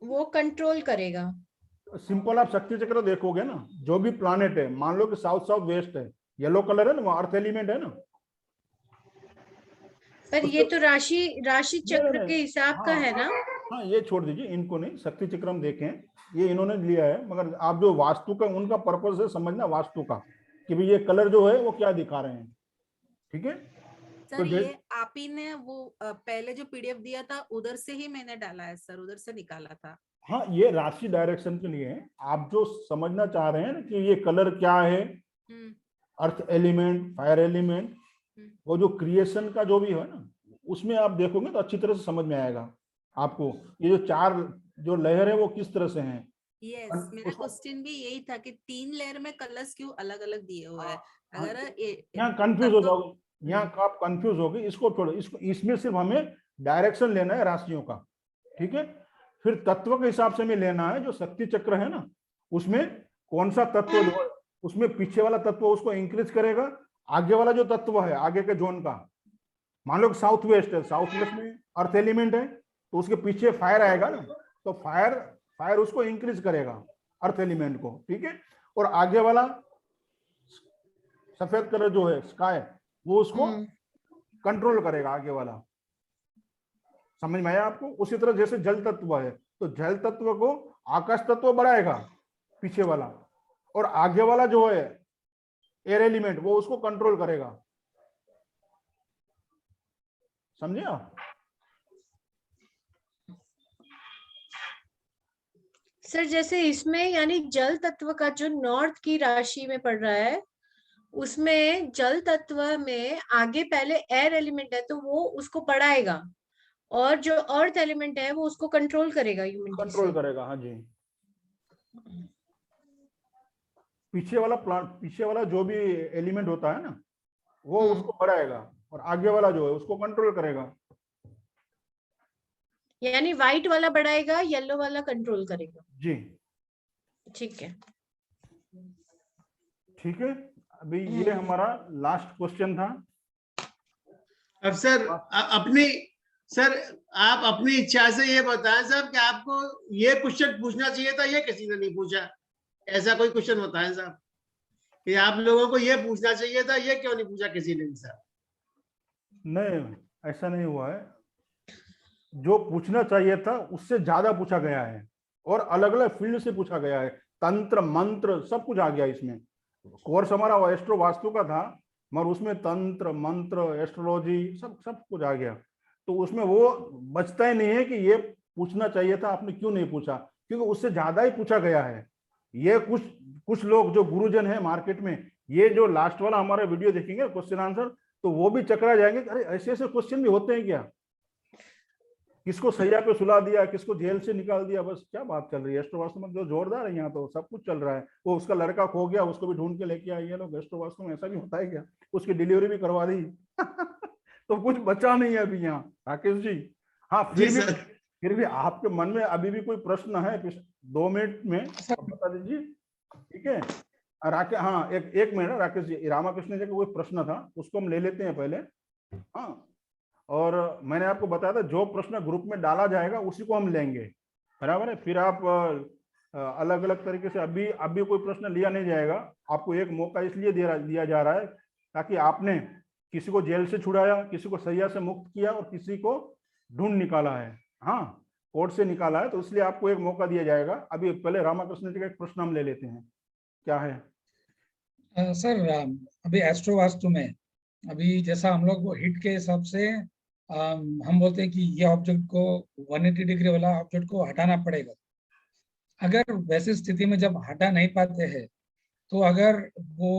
वो कंट्रोल करेगा। सिंपल आप शक्ति चक्र देखोगे ना, जो भी प्लानेट है, मान लो कि साउथ वेस्ट है, येलो कलर है ना, वो अर्थ एलिमेंट है ना। पर ये तो राशि चक्र के हिसाब का है ना। हाँ, ये छोड़ दीजिए, इनको नहीं, शक्ति चक्र हम देखें, ये इन्होंने लिया है। मगर आप जो वास्तु का, उनका पर्पस है समझना वास्तु का, कि भाई ये कलर जो है वो क्या दिखा रहे हैं। ठीक है, सर ये आप ही ने वो पहले जो पीडीएफ दिया था उधर से ही मैंने डाला है सर, उधर से निकाला था। हाँ, ये राशि डायरेक्शन के लिए है। आप जो समझना चाह रहे हैं ना कि ये कलर क्या है, अर्थ एलिमेंट, फायर एलिमेंट, वो जो क्रिएशन का जो भी है ना, उसमें आप देखोगे तो अच्छी तरह से समझ में आएगा आपको। ये जो 4 जो लेयर है वो किस तरह से हैं। यस, मेरा क्वेश्चन भी यही था कि 3 लेयर में कलर्स क्यों अलग अलग दिए हुए हैं। अगर यहाँ कंफ्यूज हो जाओगे, यहाँ आप कंफ्यूज हो गए, इसको छोड़ो, इसको, इसमें सिर्फ हमें डायरेक्शन लेना है राशियों का। ठीक है, फिर तत्व के हिसाब से हमें लेना है। जो शक्ति चक्र है ना, उसमें कौन सा तत्व, उसमें पीछे वाला तत्व उसको इंक्रीज करेगा, आगे वाला जो तत्व है आगे के जोन का, मान लो साउथ वेस्ट है, साउथ वेस्ट में अर्थ एलिमेंट है, तो उसके पीछे फायर आएगा ना, तो फायर उसको इंक्रीज करेगा, अर्थ एलिमेंट को। ठीक है, और आगे वाला सफेद कलर जो है स्काई, वो उसको कंट्रोल करेगा, आगे वाला। समझ में आया आपको? उसी तरह जैसे जल तत्व है, तो जल तत्व को आकाश तत्व बढ़ाएगा पीछे वाला, और आगे वाला जो है एयर एलिमेंट, वो उसको कंट्रोल करेगा। समझे आप? सर जैसे इसमें यानी जल तत्व का जो नॉर्थ की राशि में पड़ रहा है, उसमें जल तत्व में आगे पहले एयर एलिमेंट है तो वो उसको बढ़ाएगा, और जो अर्थ एलिमेंट है वो उसको कंट्रोल करेगा, कंट्रोल करेगा। हाँ जी, पीछे वाला जो भी एलिमेंट होता है ना, वो उसको बढ़ाएगा, और आगे वाला जो है उसको कंट्रोल करेगा। यानी व्हाइट वाला बढ़ाएगा, येलो वाला कंट्रोल करेगा। जी, ठीक है, ठीक है। अभी ये हमारा लास्ट क्वेश्चन था। अब सर आप अपनी इच्छा से ये बताएं साहब कि आपको ये क्वेश्चन पूछना चाहिए था, ये किसी ने नहीं पूछा। ऐसा कोई क्वेश्चन बताएं साहब कि आप लोगों को ये पूछना चाहिए था, ये क्यों नहीं पूछा किसी ने साहब? नहीं, ऐसा नहीं हुआ है। जो पूछना चाहिए था उससे ज्यादा पूछा गया है, और अलग अलग फील्ड से पूछा गया है। तंत्र मंत्र सब कुछ आ गया इसमें। कोर्स हमारा एस्ट्रो वास्तु का था, मगर उसमें तंत्र मंत्र एस्ट्रोलॉजी सब कुछ आ गया। तो उसमें वो बचता ही नहीं है कि ये पूछना चाहिए था, आपने क्यों नहीं पूछा, क्योंकि उससे ज्यादा ही पूछा गया है। ये कुछ लोग जो गुरुजन है मार्केट में, ये जो लास्ट वाला हमारा वीडियो देखेंगे क्वेश्चन आंसर, तो वो भी चकरा जाएंगे, अरे ऐसे ऐसे क्वेश्चन भी होते हैं क्या, किसको सैया पे सुला दिया, किसको जेल से निकाल दिया, बस क्या बात चल रही है। एस्ट्रो वास्तु में जो जोरदार है यहाँ, तो सब कुछ चल रहा है। वो उसका लड़का खो गया, उसको भी ढूंढ के लेके आए ये लोग। एस्ट्रो वास्तु में ऐसा भी होता है क्या, उसकी डिलीवरी भी करवा दी तो कुछ बचा नहीं है अभी यहाँ राकेश जी। हाँ फिर भी आपके मन में अभी भी कोई प्रश्न है 2 मिनट में बता दीजिए, ठीक है। राकेश, हाँ एक मिनट राकेश जी, रामाकृष्ण जी का कोई प्रश्न था उसको हम ले लेते हैं पहले। हाँ, और मैंने आपको बताया था जो प्रश्न ग्रुप में डाला जाएगा उसी को हम लेंगे, बराबर है। फिर आप अलग अलग तरीके से अभी कोई प्रश्न लिया नहीं जाएगा। आपको एक मौका इसलिए दिया जा रहा है ताकि आपने किसी को जेल से छुड़ाया, किसी को सैया से मुक्त किया और किसी को ढूंढ निकाला है, हाँ कोर्ट से निकाला है, तो इसलिए आपको एक मौका दिया जाएगा। अभी पहले रामाकृष्ण जी का एक प्रश्न हम ले लेते हैं, क्या है? सर अभी एस्ट्रो वास्तु में अभी जैसा हम लोग वो हिट के हिसाब से हम बोलते हैं कि ये ऑब्जेक्ट को 180 डिग्री वाला ऑब्जेक्ट को हटाना पड़ेगा। अगर वैसी स्थिति में जब हटा नहीं पाते हैं तो अगर वो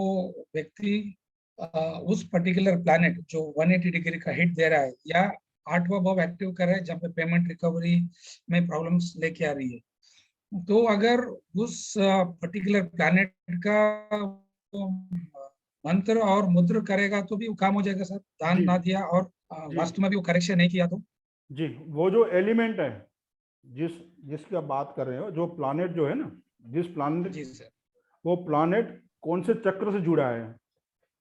व्यक्ति उस पर्टिकुलर प्लैनेट जो 180 डिग्री का हिट दे रहा है या 8वां भाव एक्टिव कर रहा है जहाँ पे पेमेंट रिकवरी में प्रॉब्लम्स लेके आ रही है, तो अगर उस पर्टिकुलर प्लैनेट का मंत्र और मुद्र करेगा तो भी वो काम हो जाएगा सर, दान ना दिया और वास्तु में भी वो करेक्शन नहीं किया तो? जी, वो जो एलिमेंट है जिसकी आप बात कर रहे हो, जो प्लैनेट जो है ना, जिस प्लैनेट, जी सर, वो प्लैनेट कौन से चक्र से जुड़ा है,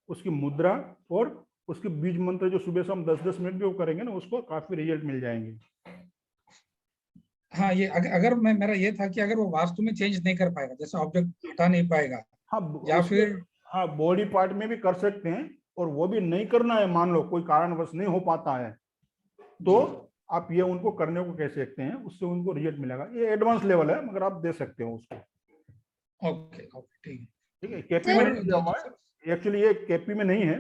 उसकी मुद्रा और उसके बीज मंत्र जो सुबह शाम 10-10 मिनट भी वो करेंगे ना, उसको काफी रिजल्ट मिल जाएंगे। हाँ, ये अगर मेरा ये था कि अगर वो वास्तु में चेंज नहीं कर पाएगा, जैसे ऑब्जेक्ट हटा नहीं पाएगा, हाँ या फिर हाँ बॉडी पार्ट में भी कर सकते हैं, और वो भी नहीं करना है, मान लो कोई कारणवश नहीं हो पाता है, तो आप ये उनको करने को कह सकते हैं, उससे उनको रिजल्ट मिलेगा। ये एडवांस लेवल है मगर आप दे सकते हो उसको। ओके ठीक है। केपी में नहीं दिया हुआ है एक्चुअली, ये केपी में नहीं है,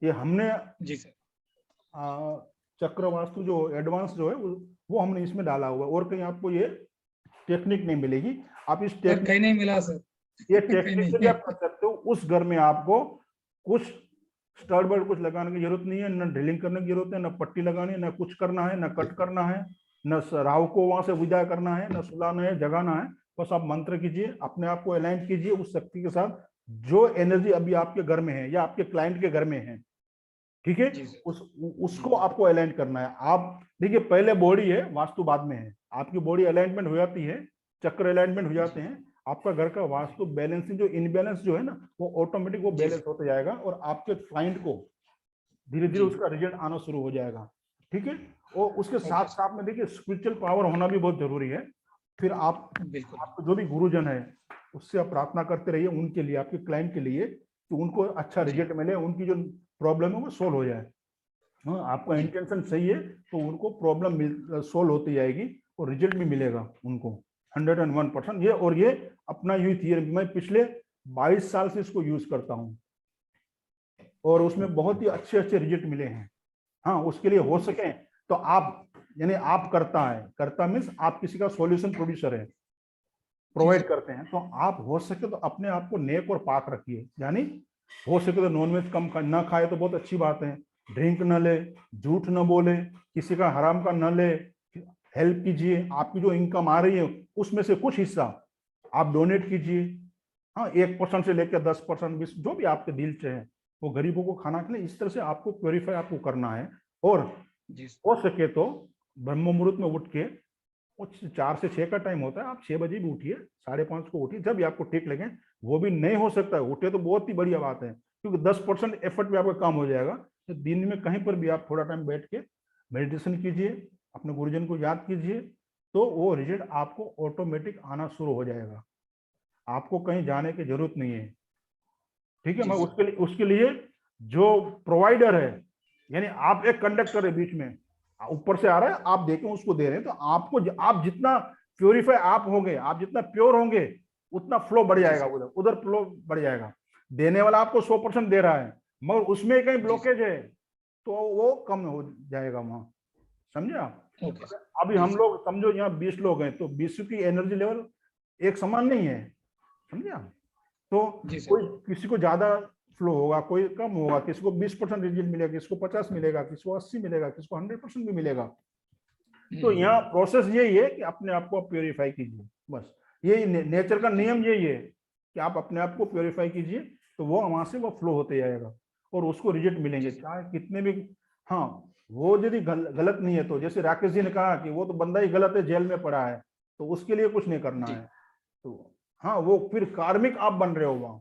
ये हमने जी सर चक्र वास्तु जो एडवांस जो है वो हमने इसमें डाला हुआ है, और कहीं आपको ये टेक्निक नहीं मिलेगी। आप इस टेक्निक कहीं नहीं मिला सर, ये टेक्निक से भी आप कर सकते हो। उस घर में आपको कुछ स्टड बर्ड कुछ लगाने की जरूरत नहीं है, न ड्रिलिंग करने की जरूरत है, न पट्टी लगानी है, न कुछ करना है, न कट करना है, न राहु को वहां से विदा करना है, न सुलाना है, जगाना है। बस आप मंत्र कीजिए, अपने आप को अलाइन कीजिए उस शक्ति के साथ जो एनर्जी अभी आपके घर में है या आपके क्लाइंट के घर में है, ठीक है, उसको आपको अलाइन करना है। आप देखिए, पहले बॉडी है, वास्तु बाद में है। आपकी बॉडी अलाइनमेंट हो जाती है, चक्र अलाइनमेंट हो जाते हैं, आपका घर का वास्तु बैलेंसिंग जो इनबैलेंस जो है ना, वो ऑटोमेटिक वो बैलेंस होता जाएगा, और आपके क्लाइंट को धीरे धीरे उसका रिजल्ट आना शुरू हो जाएगा, ठीक है। और उसके साथ साथ में देखिए, स्पिरिचुअल पावर होना भी बहुत जरूरी है। फिर आपको जो भी गुरुजन है उससे आप प्रार्थना करते रहिए उनके लिए, आपके क्लाइंट के लिए, कि उनको अच्छा रिजल्ट मिले, उनकी जो प्रॉब्लम है वो सोल्व हो जाए। हाँ, आपका इंटेंशन सही है तो उनको प्रॉब्लम सोल्व होती जाएगी और रिजल्ट भी मिलेगा उनको 101%। ये और ये अपना यही थियरी, मैं पिछले 22 साल से इसको यूज करता हूँ और उसमें बहुत ही अच्छे अच्छे रिजल्ट मिले हैं। हाँ, उसके लिए हो सके तो आप, यानी आप करता मीन्स आप किसी का सॉल्यूशन प्रोड्यूसर है, प्रोवाइड करते हैं, तो आप हो सके तो अपने आप को नेक और पाक रखिए। यानी हो सके तो नॉनवेज कम ना खाए तो बहुत अच्छी बात है, ड्रिंक न ले, झूठ न बोले, किसी का हराम का न ले, हेल्प कीजिए। आपकी जो इनकम आ रही है उसमें से कुछ हिस्सा आप डोनेट कीजिए। हाँ, 1% से लेकर 10%, 20, जो भी आपके दिल से है वो गरीबों को खाना खिलाए। इस तरह से आपको प्योरीफाई आपको करना है। और हो सके तो ब्रह्म मुहूर्त में उठ के, 4 से 6 का टाइम होता है, आप 6 बजे भी उठिए, 5:30 को उठिए, जब भी आपको ठीक लगे। वो भी नहीं हो सकता है उठे तो बहुत ही बढ़िया बात है, क्योंकि 10% एफर्ट भी आपका काम हो जाएगा। तो दिन में कहीं पर भी आप थोड़ा टाइम बैठ के मेडिटेशन कीजिए, अपने गुरुजन को याद कीजिए, तो वो रिजल्ट आपको ऑटोमेटिक आना शुरू हो जाएगा। आपको कहीं जाने की जरूरत नहीं है, ठीक है। मैं उसके लिए जो प्रोवाइडर है, यानी आप एक कंडक्टर है बीच में, ऊपर से आ रहा है, आप देखें उसको दे रहे हैं, तो आपको, आप जितना प्योरीफाई आप होंगे, आप जितना प्योर होंगे, उतना फ्लो बढ़ जाएगा, उधर फ्लो बढ़ जाएगा। देने वाला आपको 100% दे रहा है, मगर उसमें कहीं ब्लॉकेज है तो वो कम हो जाएगा वहां, समझे आप। अभी हम लोग समझो यहाँ 20 लोग हैं, तो 20 की एनर्जी लेवल एक समान नहीं है, समझे आप। तो कोई किसी को ज्यादा फ्लो होगा, कोई कम होगा, किसको 20% रिजल्ट मिलेगा, किसको 50 मिलेगा, किसको 80 मिलेगा, किसको 100% भी मिलेगा। तो यहाँ प्रोसेस यही है कि अपने आप को प्योरीफाई कीजिए, बस यही नेचर का नियम यही है कि आप अपने आप को प्योरीफाई कीजिए, तो वो वहां से वो फ्लो होते जाएगा और उसको रिजल्ट मिलेंगे चाहे कितने भी। हाँ, वो यदि गलत नहीं है तो जैसे राकेश जी ने कहा कि वो तो बंदा ही गलत है, जेल में पड़ा है, तो उसके लिए कुछ नहीं करना है। तो हाँ, वो फिर कार्मिक आप बन रहे हो वहां।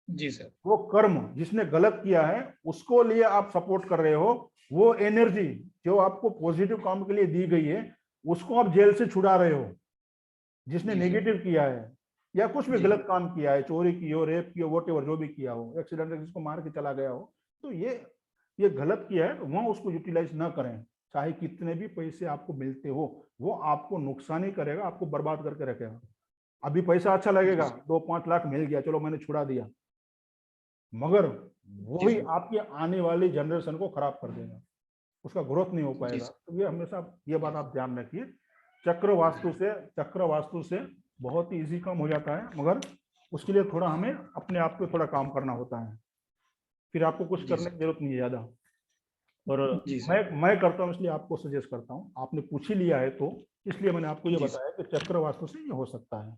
जी सर। वो कर्म जिसने गलत किया है उसको लिए आप सपोर्ट कर रहे हो, वो एनर्जी जो आपको पॉजिटिव काम के लिए दी गई है उसको आप जेल से छुड़ा रहे हो। जिसने नेगेटिव किया है या कुछ भी गलत काम किया है, चोरी की हो, रेप की हो, वोटेवर जो भी किया हो, एक्सीडेंट जिसको मार के चला गया हो, तो ये गलत किया है, तो वहां उसको यूटिलाइज ना करें। चाहे कितने भी पैसे आपको मिलते हो, वो आपको नुकसान ही करेगा, आपको बर्बाद करके रखेगा। अभी पैसा अच्छा लगेगा, 2-5 लाख मिल गया, चलो मैंने छुड़ा दिया, मगर वही आपकी आने वाली जनरेशन को खराब कर देगा, उसका ग्रोथ नहीं हो पाएगा। तो ये हमेशा ये बात आप ध्यान रखिए। चक्र वास्तु से बहुत ही इजी काम हो जाता है, मगर उसके लिए थोड़ा हमें अपने आप पे थोड़ा काम करना होता है, फिर आपको कुछ करने की जरूरत नहीं है ज्यादा। और मैं करता हूँ इसलिए आपको सजेस्ट करता हूँ, आपने पूछ ही लिया है तो इसलिए मैंने आपको ये बताया कि चक्र वास्तु से ये हो सकता है।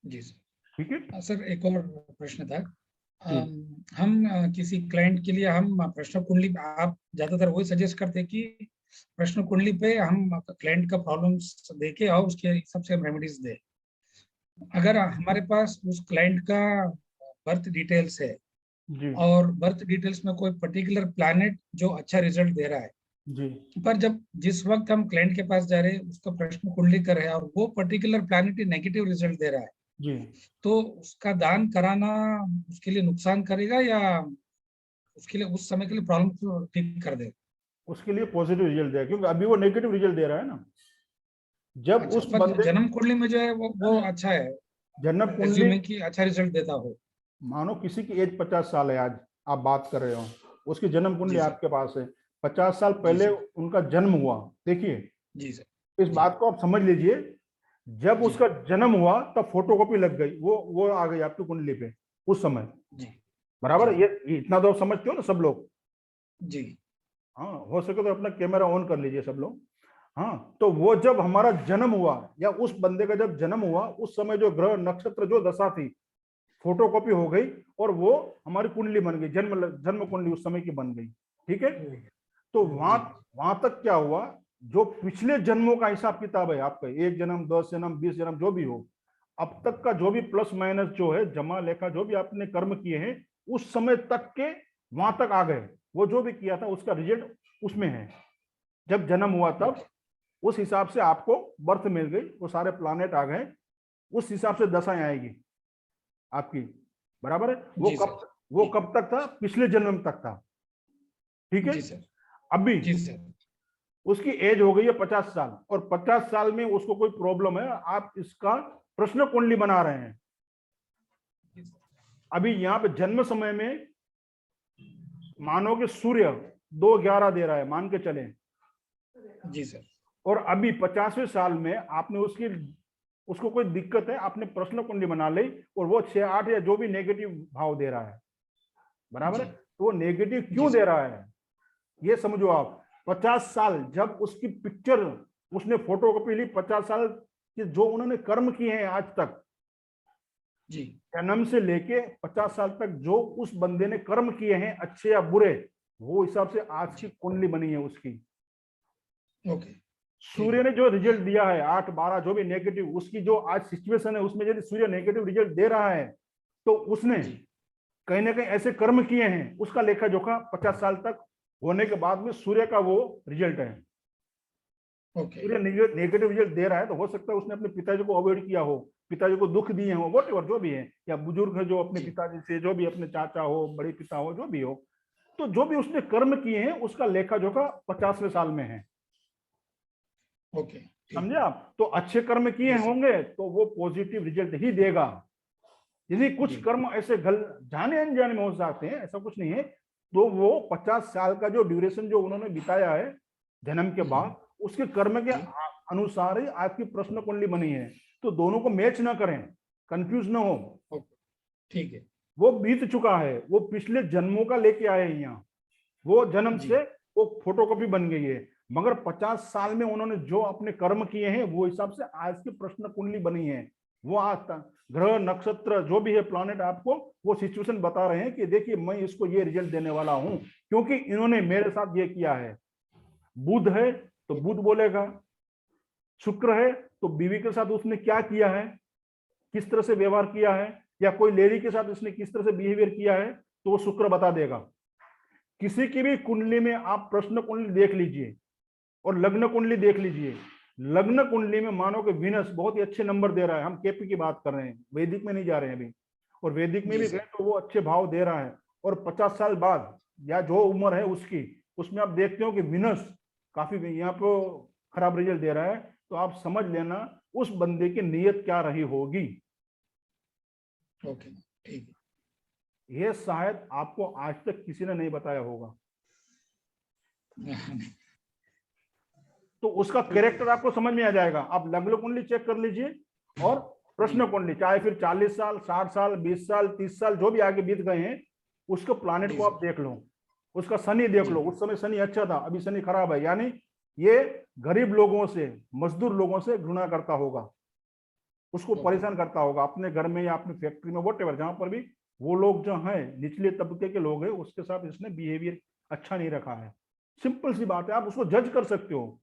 जी सर। ठीक है सर, एक और प्रश्न था। हम किसी क्लाइंट के लिए हम प्रश्न कुंडली, आप ज्यादातर वही सजेस्ट करते हैं कि प्रश्न कुंडली पे हम क्लाइंट का प्रॉब्लम्स देके और उसके हिसाब से हम रेमेडीज दे। अगर हमारे पास उस क्लाइंट का बर्थ डिटेल्स है जी, और बर्थ डिटेल्स में कोई पर्टिकुलर प्लैनेट जो अच्छा रिजल्ट दे रहा है जी, पर जब जिस वक्त हम क्लाइंट के पास जा रहे हैं उसका प्रश्न कुंडली कर रहे हैं और वो पर्टिकुलर प्लैनेट ही नेगेटिव रिजल्ट दे रहा है, जी, तो उसका दान कराना उसके लिए नुकसान करेगा या उसके लिए उस समय के लिए प्रॉब्लम को ठीक कर देगा? उसके लिए पॉजिटिव रिजल्ट देगा, क्योंकि अभी वो नेगेटिव रिजल्ट दे रहा है ना। जब अच्छा, उस पर बंदे जन्म कुंडली में जो है वो अच्छा है, जन्म कुंडली, एज्यूमिंग कि अच्छा रिजल्ट देता हो। मानो किसी की एज 50 साल है, आज आप बात कर रहे हो, उसकी जन्म कुंडली आपके पास है, 50 साल पहले उनका जन्म हुआ। देखिए, जी सर, इस बात को आप समझ लीजिए, जब उसका जन्म हुआ तब फोटोकॉपी लग गई, वो आ गई आपकी कुंडली पे उस समय। जी, बराबर, ये इतना तो आप समझते हो ना सब लोग। जी, हाँ, हो सके तो अपना कैमरा ऑन कर लीजिए सब लोग। हाँ, तो वो जब हमारा जन्म हुआ या उस बंदे का जब जन्म हुआ, उस समय जो ग्रह नक्षत्र जो दशा थी, फोटोकॉपी हो गई और वो हमारी कुंडली बन गई, जन्म कुंडली उस समय की बन गई। ठीक है, तो वहां तक क्या हुआ, जो पिछले जन्मों का हिसाब किताब है आपका, 1 जन्म, 10 जन्म, 20 जन्म, जो भी हो, अब तक का जो भी प्लस माइनस जो है, जमा लेखा जो भी आपने कर्म किए हैं, उस समय तक के वहां तक आ गए। वो जो भी किया था उसका रिजल्ट उसमें है। जब जन्म हुआ तब उस हिसाब से आपको बर्थ मिल गई, वो सारे प्लानेट आ गए, उस हिसाब से दशाएं आएगी आपकी। बराबर है, वो कब तक था, पिछले जन्म तक था। ठीक है, जी सर, अभी जी सर, उसकी एज हो गई है 50 साल और 50 साल में उसको कोई प्रॉब्लम है, आप इसका प्रश्न कुंडली बना रहे हैं। अभी यहाँ पे जन्म समय में मानो कि सूर्य 2:11 दे रहा है, मान के चले। जी सर, और अभी 50वें साल में आपने उसको कोई दिक्कत है, आपने प्रश्न कुंडली बना ली और वो 6-8 या जो भी नेगेटिव भाव दे रहा है, बराबर है, तो वो नेगेटिव क्यों दे रहा है ये समझो आप। 50 साल जब उसकी पिक्चर उसने फोटोकॉपी ली, 50 साल के जो उन्होंने कर्म किए हैं आज तक, जी, जन्म से लेके 50 साल तक जो उस बंदे ने कर्म किए हैं, अच्छे या बुरे, वो हिसाब से आज की कुंडली बनी है उसकी। ओके, सूर्य ने जो रिजल्ट दिया है 8-12 जो भी नेगेटिव, उसकी जो आज सिचुएशन है उसमें यदि सूर्य नेगेटिव रिजल्ट दे रहा है, तो उसने कहीं ना कहीं ऐसे कर्म किए हैं, उसका लेखा जोखा 50 साल तक होने के बाद में सूर्य का वो रिजल्ट है। सूर्य नेगेटिव रिजल्ट दे रहा है, तो हो सकता है उसने अपने पिताजी को अवॉइड किया हो, पिताजी को दुख दिए हो, वॉटएवर जो भी है, या बुजुर्ग है जो अपने पिताजी से, जो भी अपने चाचा हो, बड़े पिता हो, जो भी हो, तो जो भी उसने कर्म किए हैं उसका लेखा जोखा 50वें साल में है। ओके, समझे आप? तो अच्छे कर्म किए होंगे तो वो पॉजिटिव रिजल्ट ही देगा। यदि कुछ कर्म ऐसे जाने अनजाने में हो जाते हैं, ऐसा कुछ नहीं है, तो वो 50 साल का जो ड्यूरेशन जो उन्होंने बिताया है जन्म के बाद, उसके कर्म के अनुसार ही आपकी प्रश्न कुंडली बनी है। तो दोनों को मैच ना करें, कंफ्यूज ना हो। ठीक है, वो बीत चुका है, वो पिछले जन्मों का लेके आए हैं यहाँ, वो जन्म जी। से वो फोटोकॉपी बन गई है। मगर 50 साल में उन्होंने जो अपने कर्म किए हैं वो हिसाब से आज की प्रश्न कुंडली बनी है। वो आज तक ग्रह नक्षत्र जो भी है प्लैनेट आपको वो सिचुएशन बता रहे हैं कि देखिए मैं इसको ये रिजल्ट देने वाला हूं क्योंकि इन्होंने मेरे साथ ये किया है। बुध है तो बुध बोलेगा, शुक्र है तो बीवी के साथ उसने क्या किया है, किस तरह से व्यवहार किया है, या कोई लेडी के साथ उसने किस तरह से बिहेवियर किया है, तो वो शुक्र बता देगा। किसी की भी कुंडली में आप प्रश्न कुंडली देख लीजिए और लग्न कुंडली देख लीजिए। लग्न कुंडली में मानो कि विनस बहुत ही अच्छे नंबर दे रहा है, हम केपी की बात कर रहे हैं, वैदिक में नहीं जा रहे हैं अभी, और वैदिक में जी भी सर। गए तो वो अच्छे भाव दे रहा है। और 50 साल बाद या जो उम्र है उसकी, उसमें आप देखते हो कि विनस काफी यहाँ पे खराब रिजल्ट दे रहा है, तो आप समझ लेना उस बंदे की नीयत क्या रही होगी। ओके, ठीक है। ये शायद आपको आज तक किसी ने नहीं बताया होगा, तो उसका कैरेक्टर आपको समझ में आ जाएगा। आप लग्न कुंडली चेक कर लीजिए और प्रश्न कुंडली, चाहे फिर 40 साल 60 साल 20 साल 30 साल जो भी आगे बीत गए हैं, उसको प्लैनेट जी को आप सर। देख लो, उसका शनि देख जी। लो। उस समय शनि अच्छा था, अभी शनि खराब है, यानी ये गरीब लोगों से, मजदूर लोगों से घृणा करता होगा, उसको परेशान करता होगा अपने घर में या अपनी फैक्ट्री में, वॉटेवर जहां पर भी वो लोग जो हैं निचले तबके के लोग हैं उसके साथ इसने बिहेवियर अच्छा नहीं रखा है। सिंपल सी बात है, आप उसको जज कर सकते हो।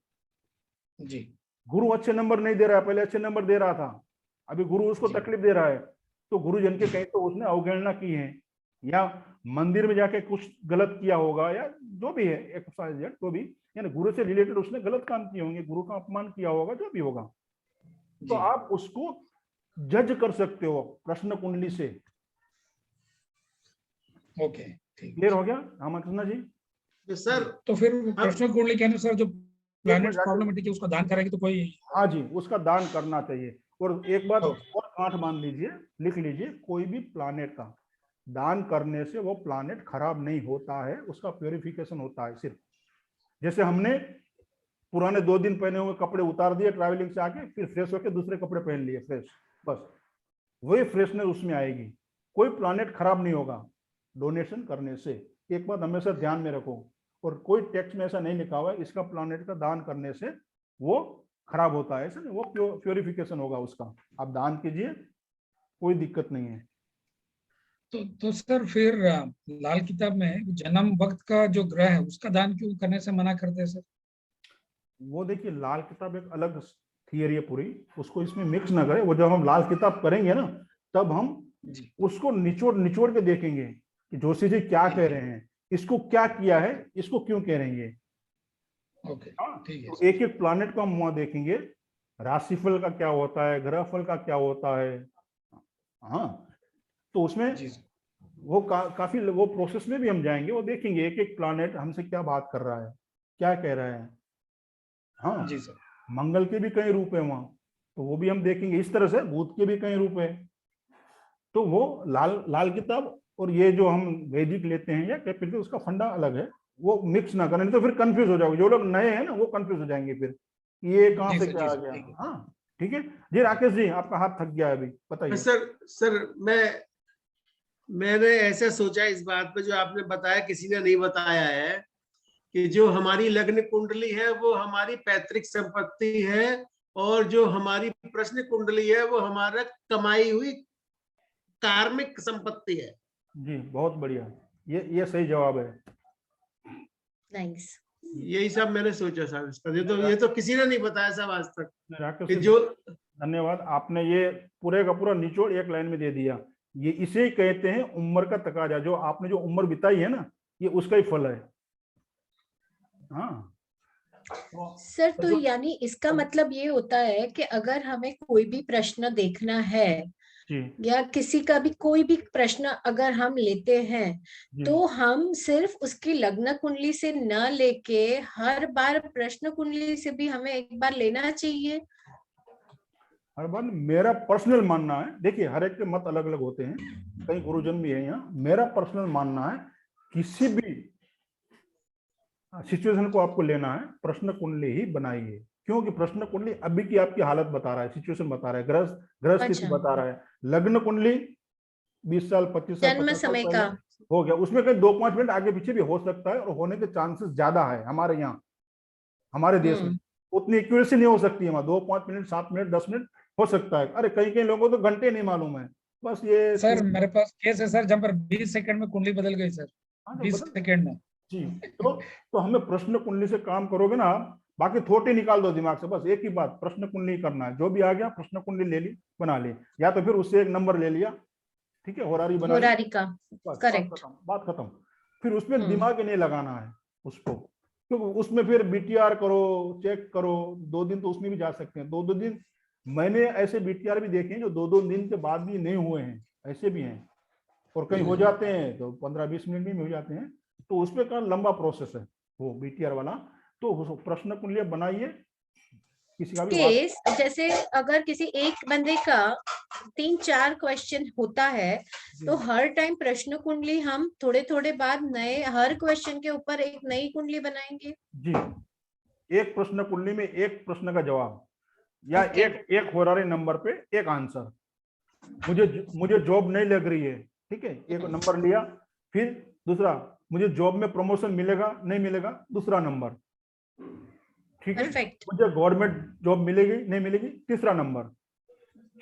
जी। गुरु अच्छे नंबर नहीं दे रहा है, पहले अच्छे नंबर दे रहा था, अभी गुरु उसको जी। तकलीफ दे रहा है, तो गुरुजन के कहीं तो उसने अवहेलना की है, या मंदिर में जाके कुछ गलत किया होगा, या जो भी है एक्सरसाइज तो भी, यानी गुरु से रिलेटेड उसने गलत काम किए होंगे, गुरु का अपमान किया होगा, जो भी होगा, तो जी। आप उसको जज कर सकते हो प्रश्न कुंडली से। ओके, ठीक क्लियर है। हो गया रामकृष्ण जी? तो सर तो फिर प्रश्न कुंडली के अनुसार जो प्लैनेट्स जाके- प्रॉब्लमेटिक है उसका दान करेगी तो कोई। हाँ जी, उसका दान करना चाहिए। और एक बात ओके। और गांठ बांध लीजिए, लिख लीजिए, कोई भी प्लैनेट का दान करने से वो प्लैनेट खराब नहीं होता है, उसका प्योरिफिकेशन होता है। सिर्फ जैसे हमने पुराने 2 दिन पहने हुए कपड़े उतार दिए ट्रैवलिंग से आके, फिर फ्रेश होकर दूसरे कपड़े पहन लिए फ्रेश, बस वही फ्रेशनेस उसमें आएगी। कोई प्लैनेट खराब नहीं होगा डोनेशन करने से, एक बात हमेशा ध्यान में रखो। और कोई टेक्स्ट में ऐसा नहीं लिखा हुआ है इसका प्लैनेट का दान करने से वो खराब होता है, ऐसा नहीं, वो प्योरिफिकेशन होगा उसका। आप दान कीजिए, कोई दिक्कत नहीं है। तो सर फिर लाल किताब में जन्म वक्त का जो ग्रह है उसका दान क्यों करने से मना करते हैं सर? वो देखिए, लाल किताब एक अलग थियरी है पूरी, उसको इसमें मिक्स ना करें। वो जब हम लाल किताब करेंगे ना, तब हम जी। उसको निचोड़ निचोड़ के देखेंगे कि जोशी जी क्या कह रहे हैं, इसको क्या किया है, इसको क्यों कह रहे हैं ये। ओके, हाँ, ठीक है तो सर। एक एक प्लैनेट को हम वहां देखेंगे, राशिफल का क्या होता है, ग्रहफल का क्या होता है। हाँ, तो उसमें जी सर। वो काफी वो प्रोसेस में भी हम जाएंगे, वो देखेंगे एक एक प्लैनेट हमसे क्या बात कर रहा है, क्या कह रहा है। हाँ, जी सर। मंगल के भी कई रूप है वहां, तो वो भी हम देखेंगे। इस तरह से बुध के भी कई रूप है। तो वो लाल किताब और ये जो हम वैदिक लेते हैं या कैपिटल, उसका फंडा अलग है, वो मिक्स ना करें, नहीं तो फिर कंफ्यूज हो जाओगे। जो लोग नए हैं ना वो कंफ्यूज हो जाएंगे फिर, ये कहाँ जी से सर, क्या जी आ सर, गया। ठीक है। हाँ ठीक है जी। राकेश जी, आपका हाथ थक गया है अभी, बताइए। सर मैंने ऐसे सोचा इस बात पे जो आपने बताया, किसी ने नहीं बताया है कि जो हमारी लग्न कुंडली है वो हमारी पैतृक संपत्ति है, और जो हमारी प्रश्न कुंडली है वो हमारा कमाई हुई कार्मिक संपत्ति है। जी बहुत बढ़िया, ये सही जवाब है। नाइस। यही सब मैंने सोचा साहब इसका। ये तो किसी ने नहीं बताया साहब आज तक राकेश कि जी, जो धन्यवाद, आपने ये पूरे का पूरा निचोड़ एक लाइन में दे दिया। ये इसे ही कहते हैं उम्र का तकाजा, जो आपने जो उम्र बिताई है ना, ये उसका ही फल है। हाँ सर, तो यानी इसका मतलब ये होता है कि अगर हमें कोई भी प्रश्न देखना है जी या किसी का भी कोई भी प्रश्न अगर हम लेते हैं, जी। तो हम सिर्फ उसकी लग्न कुंडली से न लेके हर बार प्रश्न कुंडली से भी हमें एक बार लेना चाहिए। हर बार मेरा पर्सनल मानना है, देखिए हर एक के मत अलग अलग होते हैं, कई गुरुजन भी है यहाँ, मेरा पर्सनल मानना है किसी भी सिचुएशन को आपको लेना है प्रश्न कुंडली ही बनाइए। क्योंकि प्रश्न कुंडली अभी की आपकी हालत बता रहा है, सिचुएशन बता रहा है, ग्रह स्थिति अच्छा। बता रहा है। लग्न कुंडली 20 साल 25 साल जन्म 50 साल समय पहले का। हो गया, उसमें कहीं 2-5 मिनट आगे पीछे भी हो सकता है, और होने के चांसेस ज्यादा है हमारे यहाँ, हमारे देश में। उतनी एक्यूरेसी नहीं हो सकती है वहाँ, 2-5 मिनट 7 मिनट 10 मिनट हो सकता है। अरे कई कई लोगों को तो घंटे नहीं मालूम है। बस ये सर मेरे पास केस है सर, जहाँ पर 20 सेकंड में कुंडली बदल गई सर, हाँ, तो 20 बदल सेकंड में। जी। तो हमें प्रश्न कुंडली से काम करोगे ना आप, बाकी थोटे निकाल दो दिमाग से, बस एक ही बात, प्रश्न कुंडली करना है। जो भी आ गया प्रश्न कुंडली ले ली, बना ली, या तो फिर उससे एक नंबर ले लिया, ठीक है, होरारी बना ली, होरारी का, बस बात करेक्ट। खत्म, बात खत्म। फिर उसमें दिमाग ही नहीं लगाना है उसको, क्योंकि उसमें फिर बीटीआर करो, चेक करो, 2 दिन तो उसमें भी जा सकते हैं, 2-2 दिन। मैंने ऐसे बीटीआर भी देखे हैं जो 2-2 दिन के बाद भी नहीं हुए हैं, ऐसे भी हैं। और कहीं हो जाते हैं तो 15-20 मिनट में हो जाते हैं। तो उसमें का लंबा प्रोसेस है वो बीटीआर वाला। तो प्रश्न कुंडली बनाइए, किसी का भी केस जैसे अगर किसी एक बंदे का 3-4 क्वेश्चन होता है, तो हर टाइम प्रश्न कुंडली हम थोड़े थोड़े बाद नए, हर क्वेश्चन के ऊपर एक नई कुंडली बनाएंगे जी। एक प्रश्न कुंडली में एक प्रश्न का जवाब, या एक होरारी नंबर पे एक आंसर। मुझे जॉब नहीं लग रही है, ठीक है, एक नंबर लिया। फिर दूसरा, मुझे जॉब में प्रमोशन मिलेगा नहीं मिलेगा, दूसरा नंबर, ठीक है। मुझे गवर्नमेंट जॉब मिलेगी नहीं मिलेगी, तीसरा नंबर।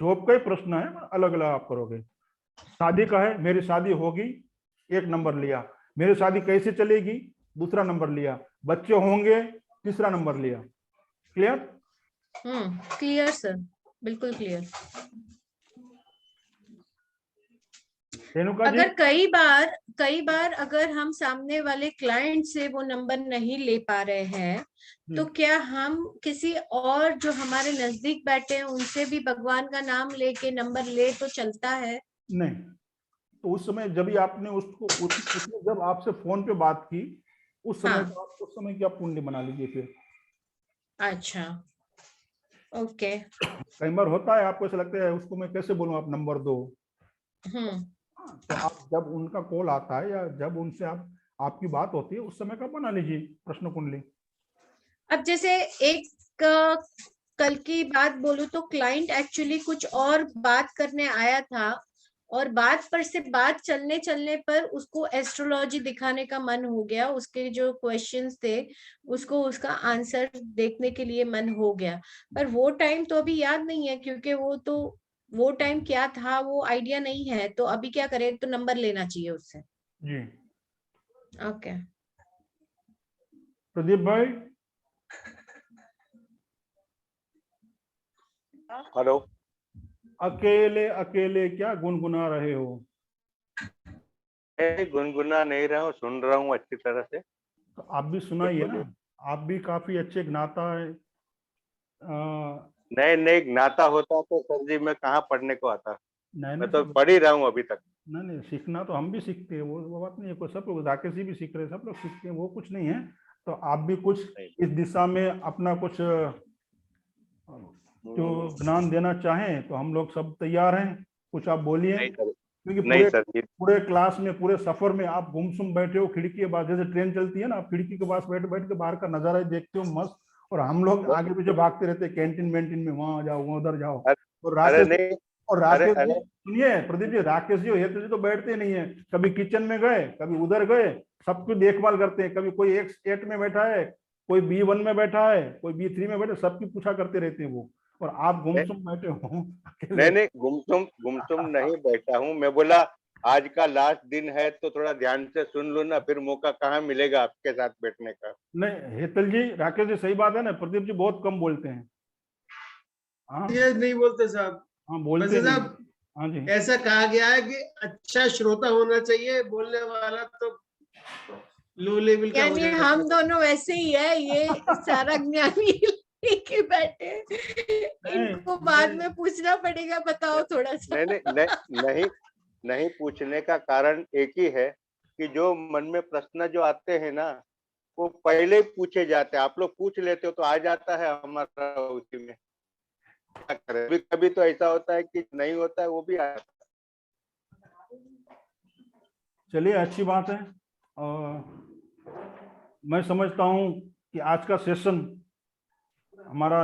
जॉब का ही प्रश्न है, अलग अलग आप करोगे। शादी का है, मेरी शादी होगी, एक नंबर लिया। मेरी शादी कैसे चलेगी, दूसरा नंबर लिया। बच्चे होंगे, तीसरा नंबर लिया। क्लियर? क्लियर सर, बिल्कुल क्लियर। रेणुका जी, अगर कई बार अगर हम सामने वाले क्लाइंट से वो नंबर नहीं ले पा रहे हैं, तो क्या हम किसी और जो हमारे नजदीक बैठे हैं उनसे भी भगवान का नाम लेके नंबर ले तो चलता है? नहीं, तो उस समय जब भी आपने उसने जब आपसे फोन पे बात की, उस समय उस समय की आप कुंडली बना लीजिए फिर। अच्छा, ओके। कई बार होता है आपको ऐसा लगता है उसको मैं कैसे बोलूं, आप नंबर दो। तो आप जब उनका कॉल आता है या जब उनसे आपकी बात होती है, उस समय का बना लीजिए प्रश्न कुंडली। अब जैसे एक कल की बात बोलूं तो क्लाइंट एक्चुअली कुछ और बात करने आया था, और बात पर से बात चलने चलने पर उसको एस्ट्रोलॉजी दिखाने का मन हो गया। उसके जो क्वेश्चंस थे उसको उसका आंसर देखने के लिए मन हो गया, पर वो टाइम तो अभी याद नहीं है, क्योंकि वो टाइम क्या था वो आइडिया नहीं है। तो अभी क्या करें, तो नंबर लेना चाहिए उससे। जी, ओके। प्रदीप भाई। हेलो। अकेले अकेले क्या गुनगुना रहे हो? मैं गुनगुना नहीं रहा हूँ, सुन रहा हूँ अच्छी तरह से। तो आप भी सुनाइए ना, आप भी काफी अच्छे ज्ञाता है। नहीं ज्ञाता होता तो सर जी मैं कहाँ पढ़ने को आता, मैं तो सब पढ़ ही रहा हूँ अभी तक। नहीं, सीखना तो हम भी सीखते हैं, वो बात नहीं है। कोई सब लोग, राकेश जी भी सीख रहे हैं, सब लोग सीखते हैं, वो कुछ नहीं है। तो आप भी कुछ इस दिशा में अपना कुछ जो ज्ञान देना चाहें तो हम लोग सब तैयार हैं। कुछ आप बोलिए, क्योंकि पूरे क्लास में, पूरे सफर में आप गुमसुम बैठे हो खिड़की के पास। जैसे ट्रेन चलती है ना, आप खिड़की के पास बैठ बैठ के बाहर का नजारा देखते हो मस्त, और हम लोग आगे पीछे भागते रहते हैं, कैंटीन वेंटीन में, वहां जाओ वहां उधर जाओ। और राकेश जी, सुनिए प्रदीप जी, राकेश जी हेतु जी तो बैठते नहीं है, कभी किचन में गए, कभी उधर गए, सबकी देखभाल करते हैं। कभी कोई X8 में बैठा है, कोई B1 में बैठा है, कोई B3 में बैठे, सबकी पूछा करते रहते हैं वो। और आप गुमसुम बैठे हो अकेले। नहीं गुमसुम नहीं बैठा हूँ। मैं बोला आज का लास्ट दिन है तो थोड़ा ध्यान से सुन लो ना, फिर मौका कहाँ मिलेगा आपके साथ बैठने का। नहीं हेतल जी, राकेश जी सही बात है ना, प्रदीप जी बहुत कम बोलते हैं। हाँ, ये नहीं बोलते साहब। हाँ बोलते नहीं। साहब, हाँ जी, ऐसा कहा गया है कि अच्छा श्रोता होना चाहिए, बोलने वाला तो लो लेवल का हो यानी जाएगा। हम दोनों वैसे ही है, ये सारा ज्ञानी लेके बैठे, इनको बाद में पूछना पड़ेगा, बताओ थोड़ा सा। नहीं पूछने का कारण एक ही है कि जो मन में प्रश्न जो आते हैं ना, वो पहले ही पूछे जाते हैं। आप लोग पूछ लेते हो तो आ जाता है हमारा उसी में। क्या करें, कभी कभी तो ऐसा होता है कि नहीं होता है, वो भी आता है। चलिए अच्छी बात है। मैं समझता हूँ कि आज का सेशन हमारा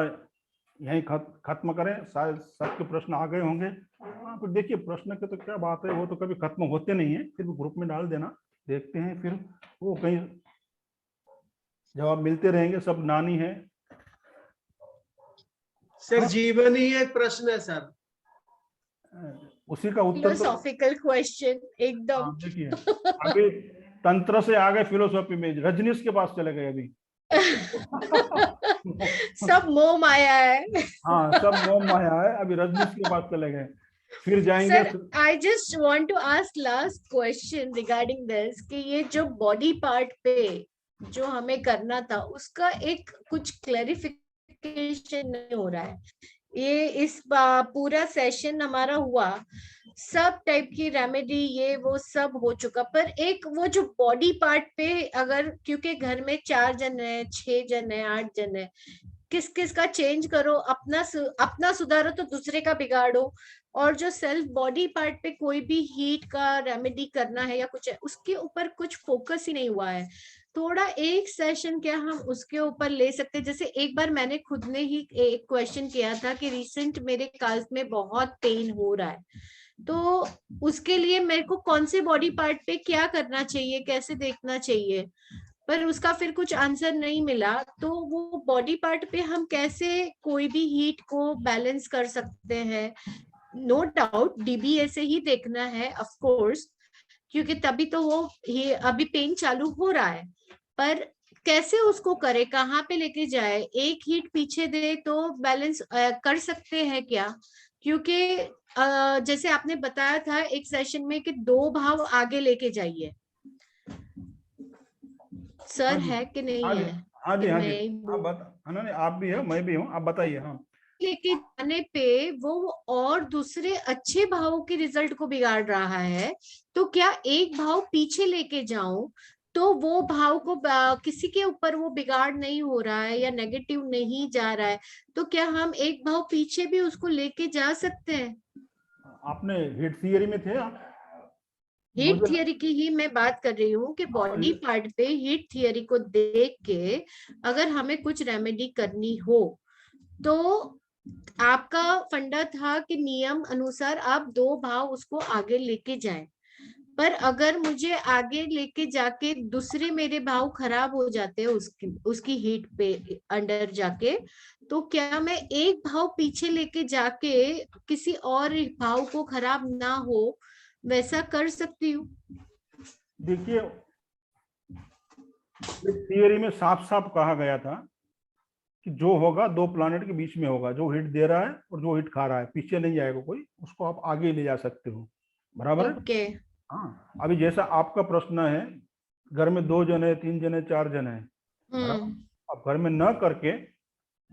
यहीं खत्म करें, शायद सबके प्रश्न आ गए होंगे। हाँ, फिर देखिए प्रश्न के तो क्या बात है, वो तो कभी खत्म होते नहीं है, फिर भी ग्रुप में डाल देना, देखते हैं फिर वो कहीं जवाब मिलते रहेंगे। सब नानी है सर, हाँ? जीवन ही एक प्रश्न है सर। उसी का उत्तर तो फिलोसॉफिकल क्वेश्चन एकदम। हाँ, देखिए अभी तंत्र से आ गए फिलोसॉफी में, रजनीश के पास चले गए अभी। सब मोह माया है। हाँ, सब मोह माया है, अभी रजनीश के पास चले गए, फिर जाएंगे। Sir, I just want to ask last question regarding this कि ये जो बॉडी पार्ट पे जो हमें करना था उसका एक कुछ क्लैरिफिकेशन नहीं हो रहा है। ये इस पूरा सेशन हमारा हुआ, सब टाइप की रेमेडी ये वो सब हो चुका, पर एक वो जो बॉडी पार्ट पे अगर, क्योंकि घर में 4 जन है, 6 जन है, 8 जन है, किस किस का चेंज करो, अपना सुधारो तो दूसरे का बिगाड़ो। और जो सेल्फ बॉडी पार्ट पे कोई भी हीट का रेमेडी करना है या कुछ है, उसके ऊपर कुछ फोकस ही नहीं हुआ है। थोड़ा एक सेशन क्या हम उसके ऊपर ले सकते, जैसे एक बार मैंने खुद ने ही एक क्वेश्चन किया था कि रिसेंट मेरे काल्स में बहुत पेन हो रहा है, तो उसके लिए मेरे को कौन से बॉडी पार्ट पे क्या करना चाहिए, कैसे देखना चाहिए, पर उसका फिर कुछ आंसर नहीं मिला। तो वो बॉडी पार्ट पे हम कैसे कोई भी हीट को बैलेंस कर सकते हैं? नो डाउट डीबीए से ही देखना है ऑफ कोर्स, क्योंकि तभी तो वो ये अभी पेन चालू हो रहा है, पर कैसे उसको करे, कहाँ पे लेके जाए, एक हीट पीछे दे तो बैलेंस कर सकते हैं क्या? क्योंकि जैसे आपने बताया था एक सेशन में कि 2 भाव आगे लेके जाइए, सर है कि नहीं हाँ जी, है? हाँ जी, हाँ जी, मैं आप भी है, मैं भी हूँ, आप बताइए। हाँ, लेके जाने पे वो और दूसरे अच्छे भावों के रिजल्ट को बिगाड़ रहा है, तो क्या एक भाव पीछे लेके जाऊं तो वो भाव को किसी के ऊपर वो बिगाड़ नहीं हो रहा है या नेगेटिव नहीं जा रहा है, तो क्या हम एक भाव पीछे भी उसको लेके जा सकते हैं? आपने हीट थियरी में थे आप? हीट थियरी की ही मैं बात कर रही हूँ कि बॉडी पार्ट पे हीट थियरी को देख के अगर हमें कुछ रेमेडी करनी हो, तो आपका फंडा था कि नियम अनुसार आप 2 भाव उसको आगे लेके जाएं, पर अगर मुझे आगे लेके जाके दूसरे मेरे भाव खराब हो जाते हैं उसकी हीट पे अंडर जाके, तो क्या मैं एक भाव पीछे लेके जाके किसी और भाव को खराब ना हो वैसा कर सकती हूँ? देखिए थियरी में साफ साफ कहा गया था कि जो होगा 2 प्लैनेट के बीच में होगा, जो हिट दे रहा है और जो हिट खा रहा है, पीछे नहीं जाएगा कोई, उसको आप आगे ले जा सकते हो, बराबर है? ओके। हाँ, अभी जैसा आपका प्रश्न है, घर में 2 जन है, 3 जन है, 4 जन है, बराबर? आप घर में न करके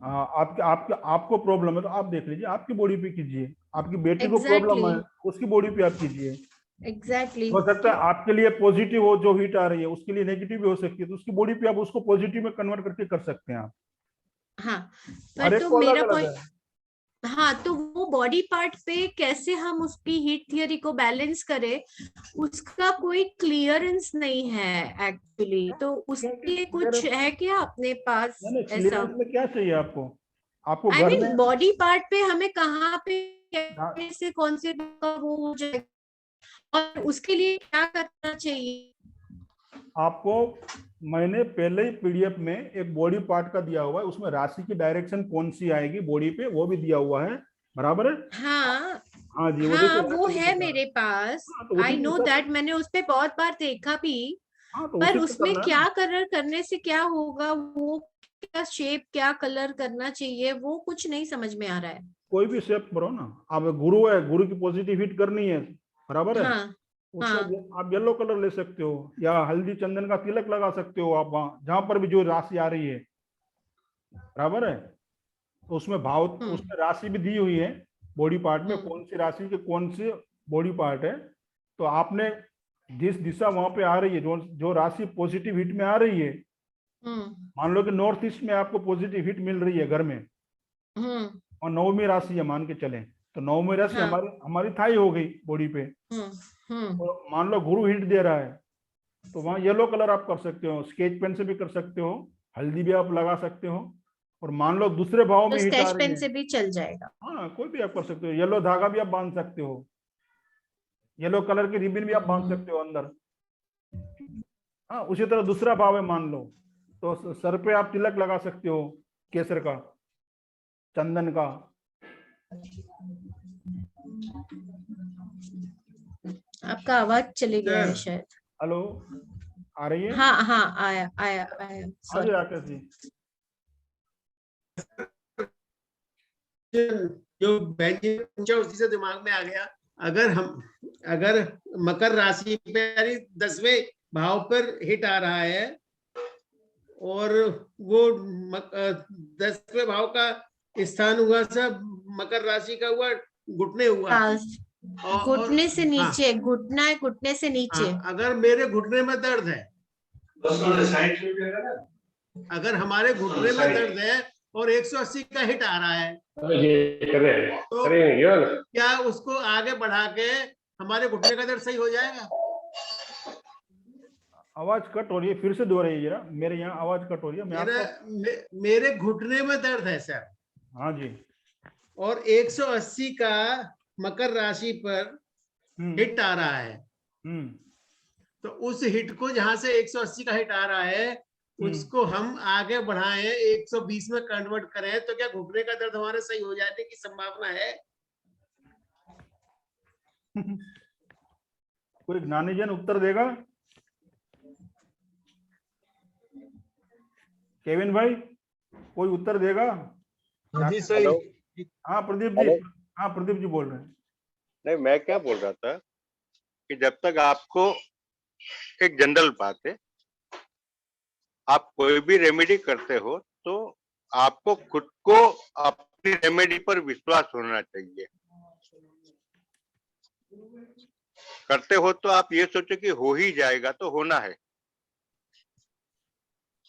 आपको प्रॉब्लम है तो आप देख लीजिए, आपकी बॉडी पे कीजिए, आपकी बेटी को प्रॉब्लम है उसकी बॉडी पे आप कीजिए। एग्जैक्टली। हो सकता है आपके लिए पॉजिटिव हो जो हीट आ रही है, उसके लिए नेगेटिव भी हो सकती है, तो उसकी बॉडी पे आप उसको पॉजिटिव में कन्वर्ट करके कर सकते हैं आप। हाँ, हर पर एक तो को मेरा अलग अलग पॉइंट, है। हाँ, तो वो बॉडी पार्ट पे कैसे हम उसकी हीट थियरी को बैलेंस करें, उसका कोई क्लियरेंस नहीं है एक्चुअली, तो उसके कुछ है क्या अपने पास ऐसा? क्लियरेंस में क्या चाहिए आपको? आपको आई घर मीन में बॉडी पार्ट पे हमें कहाँ पे से कौन से वो हो जाएगा और उसके लिए क्या करना चाहिए? आपको मैंने पहले ही पीडीएफ में एक बॉडी पार्ट का दिया हुआ है, उसमें राशि की डायरेक्शन कौन सी आएगी बॉडी पे वो भी दिया हुआ है, बराबर है? हाँ हाँ जी, वो हाँ, देखिए वो राशि है मेरे पास, हाँ, तो उसी आई के नो हिसाब दैट, मैंने उस पे बहुत बार देखा भी, हाँ, तो पर उसी से उसमें करना है क्या ना। कलर करने से क्या होगा, वो क्या शेप क्या कलर करना चाहिए, वो कुछ नहीं समझ में आ रहा है। कोई भी शेप करो ना, आप गुरु है, गुरु की पॉजिटिव हिट करनी है, बराबर है? हाँ उसका हाँ आप येलो कलर ले सकते हो या हल्दी चंदन का तिलक लगा सकते हो आप वहां जहां पर भी जो राशि आ रही है, बराबर है? तो उसमें भाव, उसमें राशि भी दी हुई है बॉडी पार्ट में, कौन सी राशि के कौन से बॉडी पार्ट है, तो आपने जिस दिशा वहां पे आ रही है, जो राशि पॉजिटिव हिट में आ रही है, मान लो कि नॉर्थ ईस्ट में आपको पॉजिटिव हिट मिल रही है घर में, और 9वीं राशि है मान के चले, तो 9वीं राशि हमारी थाई हो गई बॉडी पे, और मान लो गुरु हिट दे रहा है, तो वहां येलो कलर आप कर सकते हो, स्केच पेन से भी कर सकते हो, हल्दी भी आप लगा सकते हो, और मान लो दूसरे भाव तो में हिट आ स्केच रही पेन है, से भी चल जाएगा। हाँ कोई भी आप कर सकते हो, येलो धागा भी आप बांध सकते हो, येलो कलर की रिबन भी आप बांध सकते हो अंदर। हाँ उसी तरह दूसरा भाव है मान लो, तो सर पे आप तिलक लगा सकते हो केसर का, चंदन का। आपका आवाज चली गया है सर। शायद। हेलो, आ रही है? हाँ हाँ, आया आया आया, हाँ सॉरी। जी राकेश जी। जो बहन जी ने पूछा उसी से दिमाग में आ गया, अगर मकर राशि पे यानी 10वें भाव पर हिट आ रहा है और वो 10वें भाव का स्थान हुआ सब मकर राशि का हुआ घुटने हुआ, घुटने से हाँ, नीचे, घुटना है, घुटने से नीचे। हाँ, अगर मेरे घुटने में दर्द है, अगर हमारे घुटने में दर्द है और 180 का हिट आ रहा है, तो क्या उसको आगे बढ़ा के हमारे घुटने का दर्द सही हो जाएगा? आवाज कट हो रही है, फिर से दोहराइए जरा, मेरे यहाँ आवाज कट हो रही है। मेरे घुटने में दर्द है सर, हाँ जी, और 180 का मकर राशि पर हिट आ रहा है, तो उस हिट को जहां से 180 का हिट आ रहा है उसको हम आगे बढ़ाएं, 120 में कन्वर्ट करें, तो क्या घुटने का दर्द हमारे सही हो जाने की संभावना है? कोई ज्ञानीजन उत्तर देगा? केविन भाई कोई उत्तर देगा? जी सही। हाँ प्रदीप जी, हाँ प्रदीप जी बोल रहे हैं। नहीं, मैं क्या बोल रहा था कि जब तक आपको, एक जनरल बात है, आप कोई भी रेमेडी करते हो तो आपको खुद को अपनी रेमेडी पर विश्वास होना चाहिए। करते हो तो आप ये सोचो कि हो ही जाएगा, तो होना है।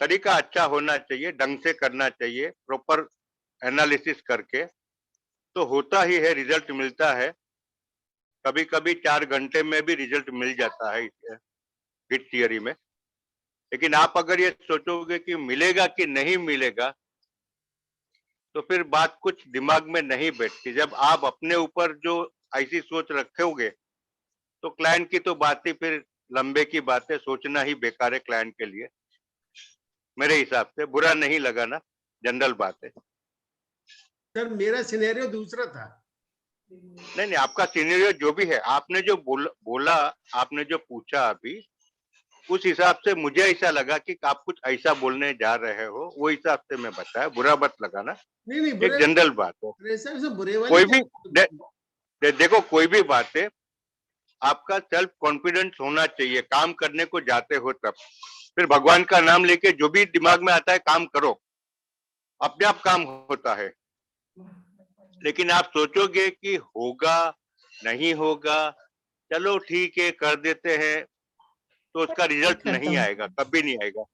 तरीका अच्छा होना चाहिए, ढंग से करना चाहिए, प्रॉपर एनालिसिस करके, तो होता ही है, रिजल्ट मिलता है। कभी कभी 4 घंटे में भी रिजल्ट मिल जाता है हिट थियरी में। लेकिन आप अगर ये सोचोगे कि मिलेगा कि नहीं मिलेगा, तो फिर बात कुछ दिमाग में नहीं बैठती। जब आप अपने ऊपर जो ऐसी सोच रखोगे तो क्लाइंट की तो बात ही फिर लंबे की बात है, सोचना ही बेकार है क्लाइंट के लिए, मेरे हिसाब से। बुरा नहीं लगा ना, जनरल बात है। सर मेरा सिनेरियो दूसरा था। नहीं, आपका सिनेरियो जो भी है, आपने जो बोला, आपने जो पूछा अभी, उस हिसाब से मुझे ऐसा लगा कि आप कुछ ऐसा बोलने जा रहे हो, वो हिसाब से मैं बताया। बुरा मत लगा ना, नहीं एक जनरल बात है। सर बुरे वाली कोई भी देखो, कोई भी बात है, आपका सेल्फ कॉन्फिडेंस होना चाहिए। काम करने को जाते हो तब फिर भगवान का नाम लेके जो भी दिमाग में आता है काम करो, अपने आप काम होता है। लेकिन आप सोचोगे कि होगा नहीं होगा, चलो ठीक है कर देते हैं, तो उसका रिजल्ट नहीं आएगा, कभी नहीं आएगा,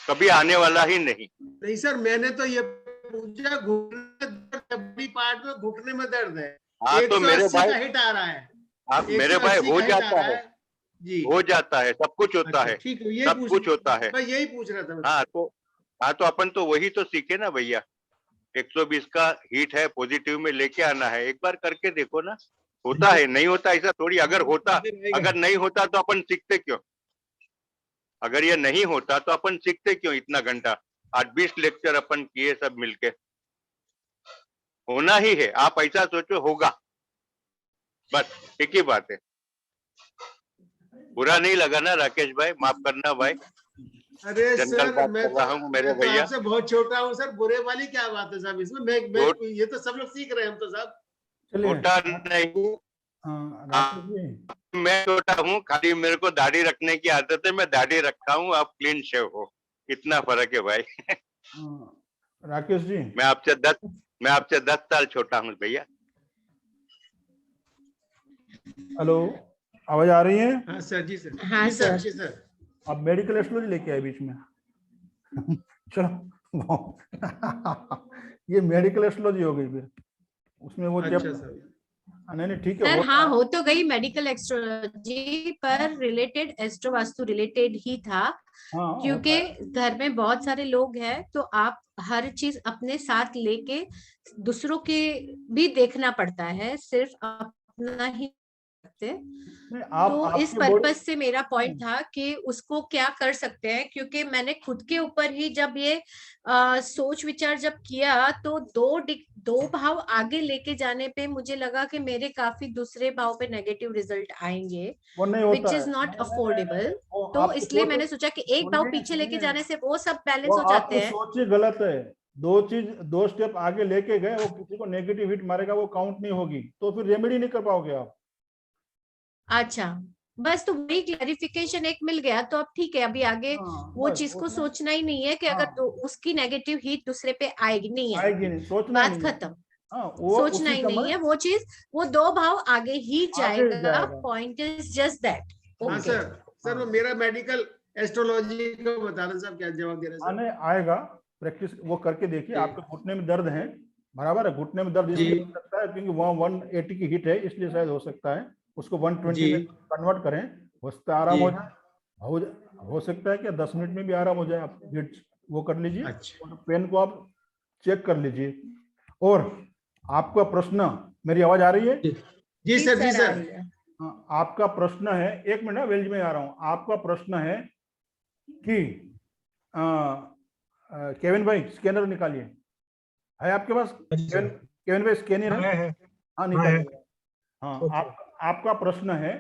कभी आने वाला ही नहीं। नहीं सर, मैंने तो ये पूछा घुटने पार्ट में, घुटने में दर्द है, हाँ तो मेरे भाई का हिट आ रहा है, आप मेरे भाई, हो जाता है जी, हो जाता है, सब कुछ होता है, ठीक है, सब कुछ होता है। मैं यही पूछ रहा था। हाँ तो अपन तो वही तो सीखे ना भैया, 120 का हीट है, पॉजिटिव में लेके आना है। एक बार करके देखो ना, होता है, नहीं होता ऐसा थोड़ी। अगर नहीं होता तो अपन सीखते क्यों? अगर ये नहीं होता तो अपन सीखते क्यों इतना घंटा? 8-20 लेक्चर अपन किए सब मिलके। होना ही है, आप ऐसा सोचो होगा, बस एक ही बात है। बुरा नहीं लगा ना राकेश भाई? माफ करना भाई, अरे सर मैं मेरे भैया आपसे बहुत छोटा हूँ सर, बुरे वाली क्या बात है साहब इसमें? मैं ये तो सब लोग सीख रहे हैं, हम तो साहब छोटा नहीं, मैं छोटा हूँ, खाली मेरे को दाढ़ी रखने की आदत है, मैं दाढ़ी रखा हूँ, आप क्लीन शेव हो, इतना फर्क है भाई। राकेश जी, मैं आपसे 10 साल छोटा हूँ भैया। हेलो, आवाज आ रही है? हाँ सर, जी सर, हाँ जी सर, जी सर। अब मेडिकल एस्ट्रोलॉजी लेके आए बीच में। चलो ये मेडिकल एस्ट्रोलॉजी हो गई फिर, उसमें वो अच्छा सर। नहीं नहीं ठीक है, सर होता हाँ है। हो तो गई मेडिकल एस्ट्रोलॉजी पर रिलेटेड, एस्ट्रो वास्तु रिलेटेड ही था, हाँ होता क्योंकि है। घर में बहुत सारे लोग हैं तो आप हर चीज अपने साथ लेके दूसरों के भी देखना पड़ता है, सिर्फ अपना ही रखते। नहीं, आप तो इस आपके पर्पस से मेरा पॉइंट था कि उसको क्या कर सकते हैं, क्योंकि मैंने खुद के ऊपर ही जब ये सोच विचार जब किया तो दो भाव आगे लेके जाने पे मुझे लगा कि मेरे काफी दूसरे भाव पे नेगेटिव रिजल्ट आएंगे, वो नहीं विच होता इज है, नॉट नहीं, नहीं, नहीं, अफोर्डेबल। नहीं, वो तो आपकी इसलिए सोच, मैंने सोचा कि एक भाव सुनिए पीछे लेके सुनिए, जाने से वो सब वो बैलेंस हो जाते आपकी हैं। सोच ही गलत है। दो स्टेप आगे लेके गए, वो किसी को नेगेटिव हिट मारेगा, वो काउंट नहीं होगी, तो फिर रेमेडी नहीं कर पाओगे आप। अच्छा, बस तो वही क्लैरिफिकेशन एक मिल गया तो अब ठीक है, अभी आगे हाँ वो बस चीज को उसमें, सोचना ही नहीं है कि हाँ अगर उसकी नेगेटिव हीट दूसरे पे आएगी, नहीं आएगी आएगी, नहीं, सोचना ही बात नहीं है। खत्म। हाँ वो सोचना उसी ही नहीं समय है वो चीज, वो दो भाव आगे ही आगे जाएगा, जाएगा। Point is just that. हाँ ओके, सर, सर वो मेरा मेडिकल एस्ट्रोलॉजी को बताना साहब, क्या जवाब दे रहे हैं सर? आने आएगा, प्रैक्टिस वो करके देखिए। जी। आपके घुटने में दर्द है, बराबर है, घुटने में दर्द जी। इसलिए हो सकता है क्योंकि वहाँ 180 की हिट है, इसलिए शायद हो सकता है। उसको 120 जी। में कन्वर्ट करें, हो सकता है आराम जी। हो जाए। हो सकता है कि 10 मिनट में भी आराम हो जाए। आप हिट वो कर लीजिए, अच्छा। और पेन को आप चेक कर लीजिए। और आपका प्रश्न, मेरी आवाज आ रही है? जी सर, जी आ सर। रही है। हाँ, आपका प्रश्न है, एक मिनट वेल्ज में आ रहा हूँ। आपका प्रश्न है कि केविन भाई स्कैनर निकालिए, है आपके पास? केविन केविन भाई स्कैनर है? है। हाँ निकालिए। हाँ ओके। आपका प्रश्न है,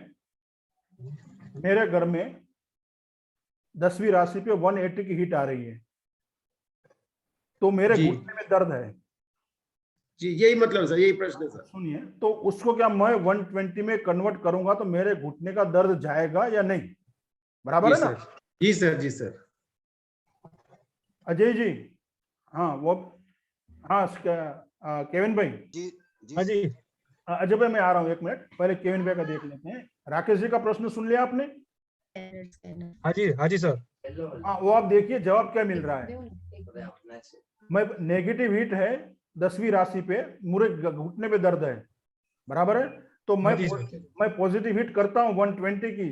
मेरे घर में 10वीं राशि पे 180 की हिट आ रही है, तो मेरे जी। घुटने में दर्द है। जी, यही मतलब सर, यही प्रश्न है सर। सुनिए, तो उसको क्या मैं 120 में कन्वर्ट करूंगा तो मेरे घुटने का दर्द जाएगा या नहीं? बराबर जी है ना? सर, जी सर, जी सर। अजय जी, हाँ वो, हाँ केविन भाई। जी हाँ जी। अजय भाई मैं आ रहा हूँ, एक मिनट, पहले केविन भाई का देख लेते हैं। राकेश जी का प्रश्न सुन लिया आपने? हाँ जी सर। हाँ वो आप देखिए जवाब क्या मिल रहा है। मैं नेगेटिव हिट है 10वीं राशि पे, मुझे घुटने पे दर्द है, बराबर है, तो हाँ जी सर। मैं पॉजिटिव हिट करता हूँ 120 की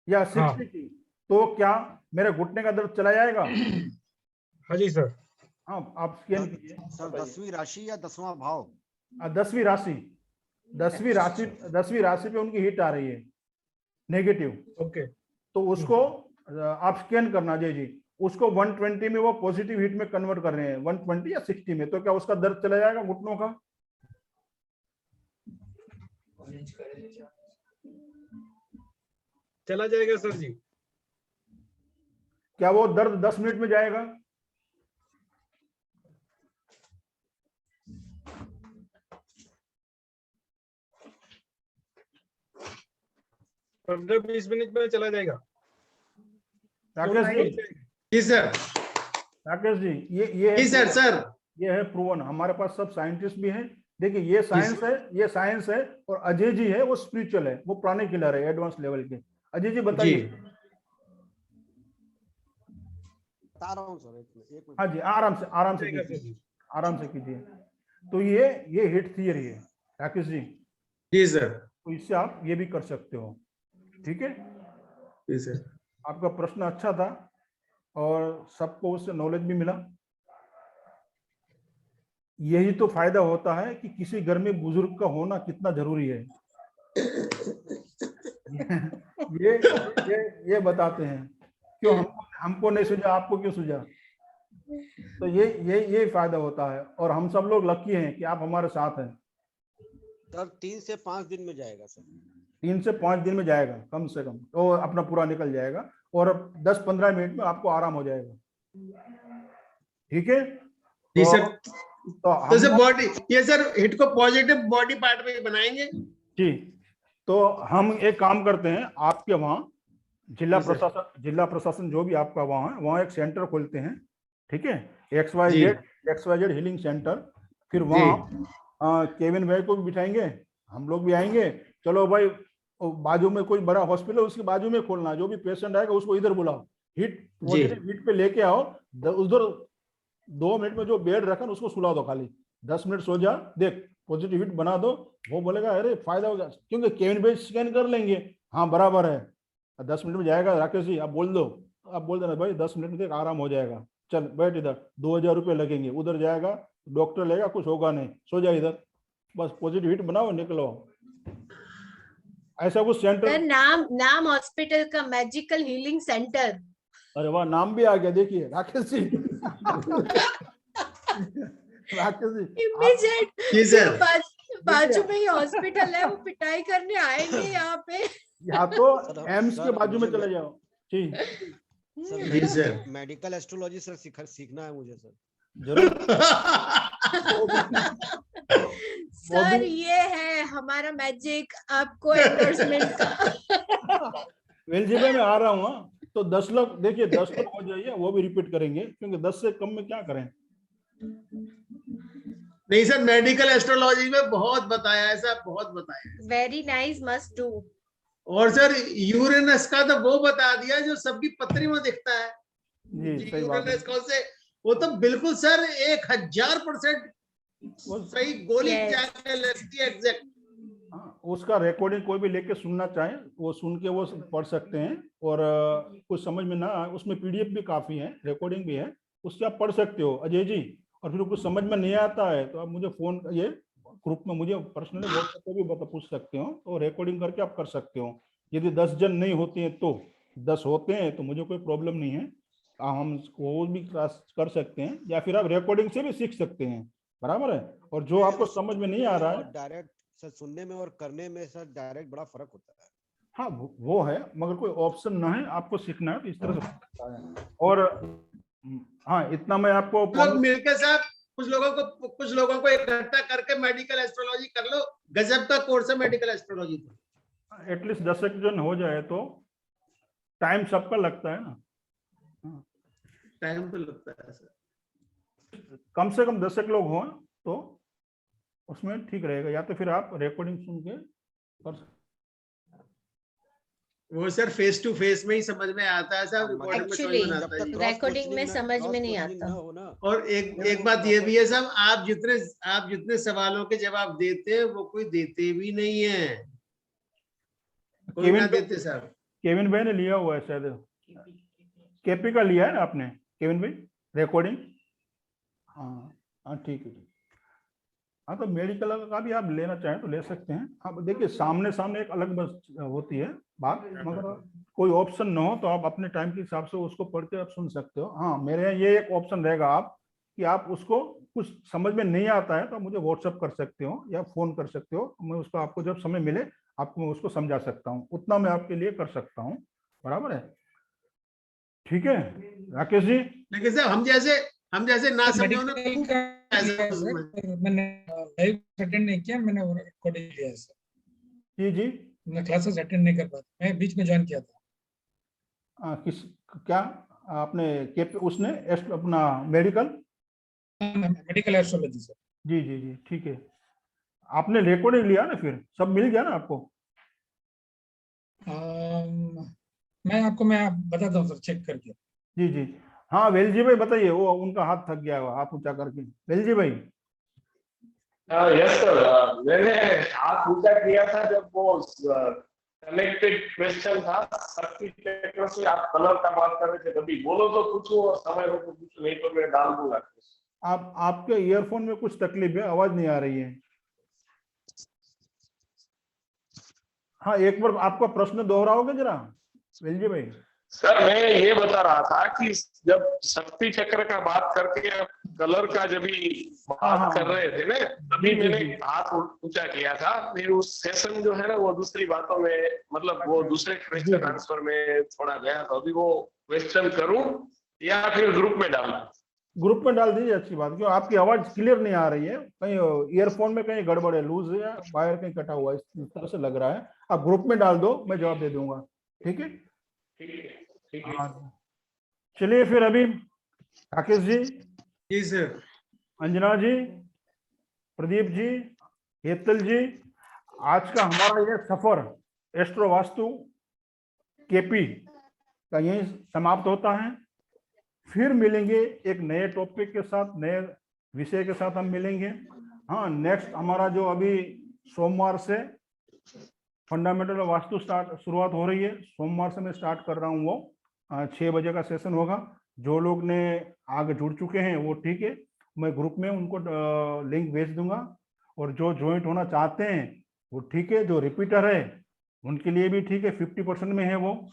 या 60 हाँ। की, तो क्या मेरे घुटने का दर्द चला जाएगा? हाँ जी सर। हाँ आप स्कैन कीजिए सर 10वीं राशि या 10वां भाव? 10वीं राशि, 10वीं राशि पे उनकी हिट आ रही है नेगेटिव, ओके। तो उसको आप स्कैन करना अजय जी, उसको 120 में वो पॉजिटिव हिट में कन्वर्ट कर रहे हैं, 120 या 60 में, तो क्या उसका दर्द चला जाएगा घुटनों का? चला जाएगा सर जी। क्या वो दर्द 10 मिनट में जाएगा? पंद्रह 20 मिनट में चला जाएगा। राकेश जी, जी सर, राकेश जी, ये जी सर, सर। ये है प्रूवन, हमारे पास सब साइंटिस्ट भी हैं। देखिए ये साइंस है, ये साइंस है, और अजय जी है वो स्पिरिचुअल है, वो प्राणिक किलर है एडवांस लेवल के। अजय जी बताइए। बता रहा हूँ सर, एक मिनट। हाँ जी, आराम से कीजिए, आराम से कीजिए। तो ये हिट थियरी है राकेश जी। जी सर, तो इससे आप ये भी कर सकते हो, ठीक है? जी सर। आपका प्रश्न अच्छा था और सबको उससे नॉलेज भी मिला। यही तो फायदा होता है कि किसी घर में बुजुर्ग का होना कितना जरूरी है। ये बताते हैं, क्यों हमको नहीं सूझा, आपको क्यों सूझा? तो ये फायदा होता है, और हम सब लोग लकी हैं कि आप हमारे साथ हैं। सर 3 से 5 दिन में जाएगा सर। 3 से 5 दिन में जाएगा कम से कम, तो अपना पूरा निकल जाएगा, और 10-15 मिनट में आपको आराम हो जाएगा, ठीक है? जी सर। तो सर बॉडी, ये सर हिट को पॉजिटिव बॉडी पार्ट में बनाएंगे जी। तो हम एक काम करते हैं, आपके वहाँ जिला प्रशासन जो भी आपका वहाँ है, वहाँ एक सेंटर खोलते हैं, ठीक है? XYZ healing centre. फिर वहाँ केविन भाई को भी बिठाएंगे, हम लोग भी आएंगे। चलो भाई, बाजू में कोई बड़ा हॉस्पिटल उसके बाजू में खोलना, जो भी पेशेंट आएगा उसको इधर बुलाओ, पॉजिटिव हिट पे लेके आओ, उधर 2 मिनट में जो बेड रखा उसको सुला दो खाली, 10 मिनट सो जा, देख पॉजिटिव हिट बना दो, वो बोलेगा अरे फायदा होगा, क्योंकि केविन भाई स्कैन कर लेंगे, हाँ बराबर है, 10 मिनट में जाएगा। राकेश जी आप बोल दो, आप बोल देना भाई 10 मिनट में देख आराम हो जाएगा, चल बैठ इधर, 2000 रुपये लगेंगे, उधर जाएगा डॉक्टर लेगा, कुछ होगा नहीं, सो जा इधर, बस पॉजिटिव हिट बनाओ निकलो। ऐसा कुछ सर सेंटर, नाम हॉस्पिटल का मैजिकल हीलिंग सेंटर। अरे वाह नाम भी आ गया, देखिए राकेश जी। राकेश जी इमीडिएट जी सर। बाजू में ही हॉस्पिटल है, वो पिटाई करने आएंगे यहाँ पे। यहाँ तो एम्स के बाजू में चले जाओ। जी जी सर। मेडिकल एस्ट्रोलॉजी सर सीखना है मुझे सर। जरूर। सर ये है हमारा मैजिक, आपको एंडोर्समेंट का। वेल जी भाई मैं आ रहा हूँ, तो 10 लोग देखिए, 10 लोग हो जाइए, वो भी रिपीट करेंगे, क्योंकि 10 से कम में क्या करें। नहीं सर, मेडिकल एस्ट्रोलॉजी में बहुत बताया है सर, बहुत बताया। Very nice, must do. और सर यूरेनस का तो वो बता दिया जो सबकी पत्री में दिखता है। जी सही बात है। यूरेनस कौन से, वो तो बिल्कुल सर 1000% सही गोली जाके लगती है एग्जैक्ट। उसका रिकॉर्डिंग कोई भी लेके सुनना चाहे वो सुन के वो पढ़ सकते हैं, और कुछ समझ में ना आए उसमें पीडीएफ भी काफी है, रिकॉर्डिंग भी है, उससे आप पढ़ सकते हो अजय जी। और फिर कुछ समझ में नहीं आता है तो आप मुझे फोन, ये ग्रुप में मुझे पर्सनली व्हाट्सएप पे भी पूछ सकते हो, तो रिकॉर्डिंग करके आप कर सकते हो। यदि 10 जन नहीं होते हैं तो 10 होते हैं तो मुझे कोई प्रॉब्लम नहीं है, हम वो भी क्लास कर सकते हैं, या फिर आप रिकॉर्डिंग से भी सीख सकते हैं, बराबर है। और जो आपको समझ में नहीं आ रहा है, डायरेक्ट सर सुनने में और करने में सर डायरेक्ट बड़ा फर्क होता है। हाँ वो है, मगर कोई ऑप्शन ना है, आपको सीखना है तो इस तरह से सकता है। और हाँ इतना मैं आपको लोग मिलकर साहब, कुछ लोगों को इकट्ठा करके मेडिकल एस्ट्रोलॉजी कर लो, गजब का कोर्स है मेडिकल एस्ट्रोलॉजी। तो एटलीस्ट 10 जन हो जाए तो टाइम सबका लगता है ना, टाइम तो लगता है सर। कम से कम 10 लोग हों तो उसमें ठीक रहेगा, या तो फिर आप रिकॉर्डिंग सुन के कर सकते। वो सर फेस टू फेस में ही समझ में आता है सर, एक्चुअली रिकॉर्डिंग में समझ में नहीं आता। और एक बात ये भी है साहब, आप जितने सवालों के जवाब देते हैं वो कोई देते भी नहीं है, कोई ना देते साहब। केविन भाई ने लिया हुआ है शायद, केपी का लिया है ना आपने केविन भाई रिकॉर्डिंग? हाँ ठीक है। हाँ तो मेडिकल का भी आप लेना चाहें तो ले सकते हैं। हाँ देखिए सामने एक अलग बस होती है बात, मगर कोई ऑप्शन ना हो तो आप अपने टाइम के हिसाब से उसको पढ़ के आप सुन सकते हो। हाँ मेरे यहाँ ये एक ऑप्शन रहेगा आप कि आप उसको कुछ समझ में नहीं आता है तो मुझे व्हाट्सअप कर सकते हो या फोन कर सकते हो, मैं उसको आपको जब समय मिले आपको मैं उसको समझा सकता हूँ, उतना मैं आपके लिए कर सकता हूँ, बराबर है। ठीक है राकेश जी। लेकिन सर हम जैसे ना समझो ना, मैंने लाइव अटेंड नहीं किया, मैंने रिकॉर्डिंग लिया है सर। जी जी मैं क्लासेस अटेंड नहीं कर पाता, मैं बीच में ज्वाइन किया था। क्या आपने उसने अपना मेडिकल एस्ट्रोलॉजी सर। जी जी जी ठीक है, आपने रिकॉर्डिंग लिया ना, फिर सब मिल गया ना आपको? मैं बताता हूँ सर, चेक करके। जी जी हाँ वेल जी भाई बताइए, वो उनका हाथ थक गया हुआ, हाथ ऊंचा करके। वेल जी भाई। यस सर, मैंने हाथ ऊंचा किया था जब वो कनेक्टेड क्वेश्चन था शक्ति चक्र से, आप कलर का बात कर रहे थे, कभी बोलो तो पूछो और समय हो तो पूछो, नहीं तो मैं डाल दूंगा। आपके ईयरफोन में कुछ तकलीफ है, आवाज नहीं आ रही है। हाँ एक बार आपका प्रश्न दोहराओगे जरा वेल जी भाई? सर मैं ये बता रहा था कि जब शक्ति चक्र का बात करके कलर का जब भी बात कर रहे थे ना, तभी मैंने हाथ ऊंचा किया था। फिर उस सेशन जो है ना वो दूसरी बातों में, मतलब वो दूसरे क्वेश्चन आंसर में थोड़ा गया, तो अभी वो क्वेश्चन करूं या फिर ग्रुप में डालना? ग्रुप में डाल दीजिए, अच्छी बात, क्यों आपकी आवाज क्लियर नहीं आ रही है, कहीं ईयरफोन में कहीं गड़बड़ है, लूज है या वायर कहीं कटा हुआ है, इस तरह से लग रहा है। आप ग्रुप में डाल दो, मैं जवाब दे दूंगा। ठीक है चलिए फिर अभी राकेश जी सर, अंजना जी, प्रदीप जी, हेतल जी, आज का हमारा ये सफर एस्ट्रो वास्तु केपी का यही समाप्त होता है। फिर मिलेंगे एक नए टॉपिक के साथ, नए विषय के साथ हम मिलेंगे। हाँ, नेक्स्ट हमारा जो अभी सोमवार से फंडामेंटल वास्तु शुरुआत हो रही है, सोमवार से मैं स्टार्ट कर रहा हूँ, वो 6 बजे का सेशन होगा। जो लोग ने आगे जुड़ चुके हैं वो ठीक है, मैं ग्रुप में उनको लिंक भेज दूंगा, और जो ज्वाइंट होना चाहते हैं वो ठीक है, जो रिपीटर है उनके लिए भी ठीक है, 50% में है, वो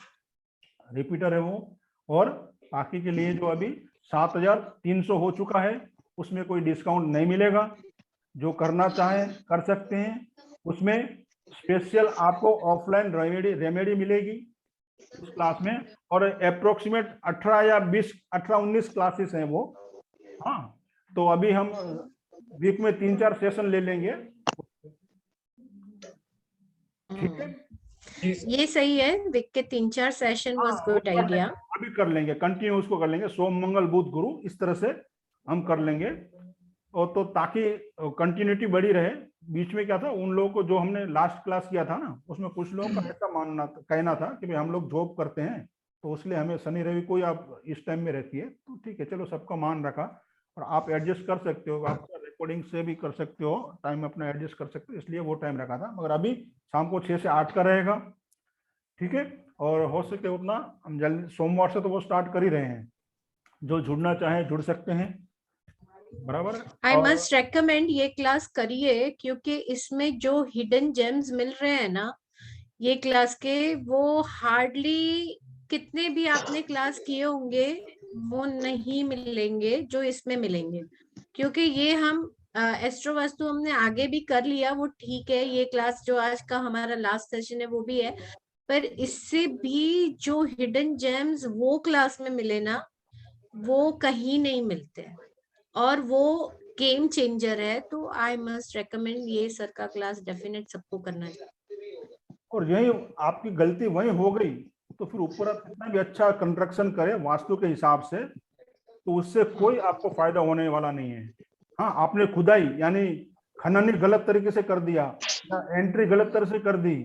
रिपीटर है वो। और बाकी के लिए जो अभी 7,300 हो चुका है उसमें कोई डिस्काउंट नहीं मिलेगा। जो करना चाहें कर सकते हैं, उसमें स्पेशल आपको ऑफलाइन रेमेडी मिलेगी उस क्लास में, और अप्रोक्सीमेट 18 या 20 18-19 क्लासेस हैं वो। हाँ, तो अभी हम वीक में 3-4 सेशन ले लेंगे, ठीक है। ये सही है, वीक के 3-4 सेशन वाज गुड आइडिया। अभी कर लेंगे, कंटिन्यू उसको कर लेंगे, सोम मंगल बुध गुरु, इस तरह से हम कर लेंगे, और तो ताकि कंटिन्यूटी बड़ी रहे। बीच में क्या था, उन लोगों को जो हमने लास्ट क्लास किया था ना, उसमें कुछ लोगों का ऐसा कहना था कि भाई हम लोग जॉब करते हैं तो उसलिए हमें शनि रवि कोई आप इस टाइम में रखिए, तो ठीक है, चलो सबका मान रखा, और आप एडजस्ट कर सकते हो, आप रिकॉर्डिंग से भी कर सकते हो, टाइम अपना एडजस्ट कर सकते हो, इसलिए वो टाइम रखा था। मगर अभी शाम को 6 से 8 का रहेगा, ठीक है। और हो सके उतना हम जल्दी, सोमवार से तो वो स्टार्ट कर ही रहे हैं, जो जुड़ना चाहे जुड़ सकते हैं, बराबर। आई मस्ट रेकमेंड ये क्लास करिए, क्योंकि इसमें जो हिडन जेम्स मिल रहे हैं ना ये क्लास के, वो हार्डली कितने भी आपने क्लास किए होंगे वो नहीं मिलेंगे जो इसमें मिलेंगे। क्योंकि ये हम एस्ट्रो वास्तु हमने आगे भी कर लिया, वो ठीक है, ये क्लास जो आज का हमारा लास्ट सेशन है वो भी है, पर इससे भी जो हिडन जेम्स वो क्लास में मिले ना वो कहीं नहीं मिलते हैं, और वो गेम चेंजर है। तो आई मस्ट रेकमेंड ये सर का क्लास डेफिनेट सबको करना चाहिए। और यही आपकी गलती वही हो गई, तो फिर ऊपर आप कितना भी अच्छा कंस्ट्रक्शन करें वास्तु के हिसाब से, तो उससे कोई आपको फायदा होने वाला नहीं है। हाँ, आपने खुदाई यानी खनन गलत तरीके से कर दिया, या एंट्री गलत तरह से कर दी,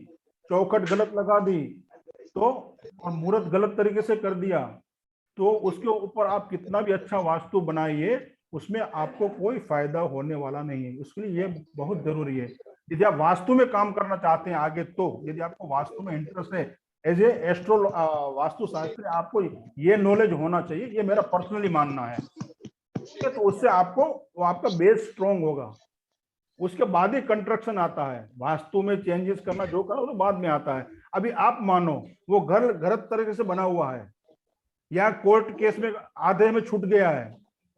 चौखट गलत लगा दी, तो और मुहूर्त गलत तरीके से कर दिया, तो उसके ऊपर आप कितना भी अच्छा वास्तु बनाइए उसमें आपको कोई फायदा होने वाला नहीं है। उसके लिए ये बहुत जरूरी है, यदि आप वास्तु में काम करना चाहते हैं आगे, तो यदि आपको वास्तु में इंटरेस्ट है, as a astro vastu shastri आपको ये नॉलेज होना चाहिए, ये मेरा पर्सनली मानना है, ठीक है। तो उससे आपको वो आपका बेस स्ट्रॉन्ग होगा, उसके बाद ही कंस्ट्रक्शन आता है। वास्तु में चेंजेस करना जो करना वो तो बाद में आता है। अभी आप मानो वो घर गलत तरीके से बना हुआ है, या कोर्ट केस में आधे में छूट गया है,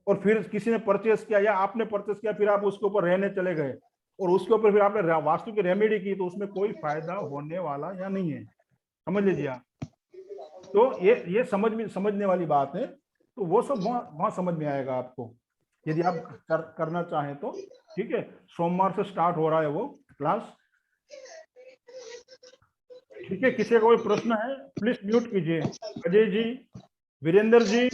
और फिर किसी ने परचेस किया या आपने परचेस किया, फिर आप उसके ऊपर रहने चले गए, और उसके ऊपर फिर आपने वास्तु की रेमेडी की, तो उसमें कोई फायदा होने वाला या नहीं है, समझ लीजिए आप। तो ये समझने वाली बात है, तो वो सब वहां समझ में आएगा आपको, यदि आप करना चाहें तो, ठीक है। सोमवार से स्टार्ट हो रहा है वो क्लास, ठीक है। किसी का कोई प्रश्न है प्लीज म्यूट कीजिए। अजय जी, वीरेंद्र जी,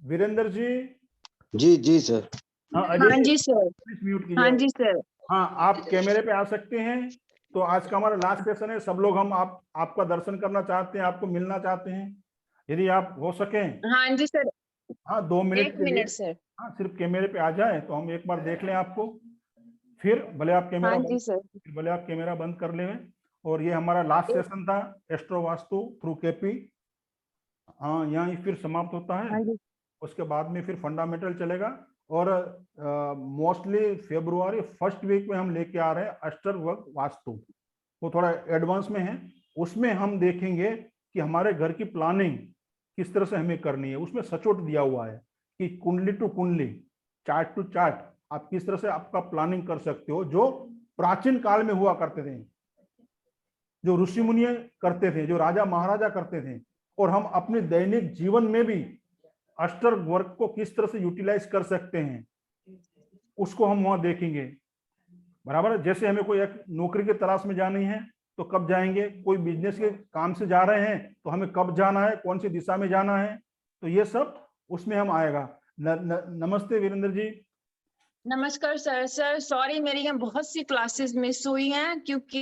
वीरेंद्र जी, जी सर। हाँ Ajay ji sir. Please mute कीजिए। हाँ जी सर। हाँ, आप कैमरे पे आ सकते हैं। तो आज का हमारा लास्ट सेशन है, सब लोग हम आपका दर्शन करना चाहते हैं, आपको मिलना चाहते हैं, यदि आप हो सके। हाँ जी सर। हाँ, 2 मिनट 1 मिनट सर। हाँ, सिर्फ कैमरे पे आ जाए तो हम एक बार देख लें आपको, फिर भले आप कैमरा हाँ जी सर। फिर भले आप कैमरा बंद कर लें। और ये हमारा लास्ट सेशन था एस्ट्रो वास्तु थ्रू केपी। हाँ, यहाँ फिर समाप्त होता है। हाँ जी। उसके बाद में फिर फंडामेंटल चलेगा, और मोस्टली फेब्रुआरी फर्स्ट वीक में हम लेके आ रहे हैं अष्टवर्ग वास्तु, वो थोड़ा एडवांस में है। उसमें हम देखेंगे कि हमारे घर की प्लानिंग किस तरह से हमें करनी है। उसमें सचोट दिया हुआ है कि कुंडली टू कुंडली, चार्ट टू चार्ट आप किस तरह से आपका प्लानिंग कर सकते हो, जो प्राचीन काल में हुआ करते थे, जो ऋषि मुनि करते थे, जो राजा महाराजा करते थे, और हम अपने दैनिक जीवन में भी अष्टवर्ग को किस तरह से यूटिलाइज कर सकते हैं, उसको हम वहां देखेंगे, बराबर है। जैसे हमें कोई एक नौकरी की तलाश में जानी है तो कब जाएंगे, कोई बिजनेस के काम से जा रहे हैं तो हमें कब जाना है, कौन सी दिशा में जाना है, तो ये सब उसमें हम आएगा। नमस्ते वीरेंद्र जी। नमस्कार सर। सर सॉरी, मेरी यहाँ बहुत सी क्लासेस मिस हुई हैं क्योंकि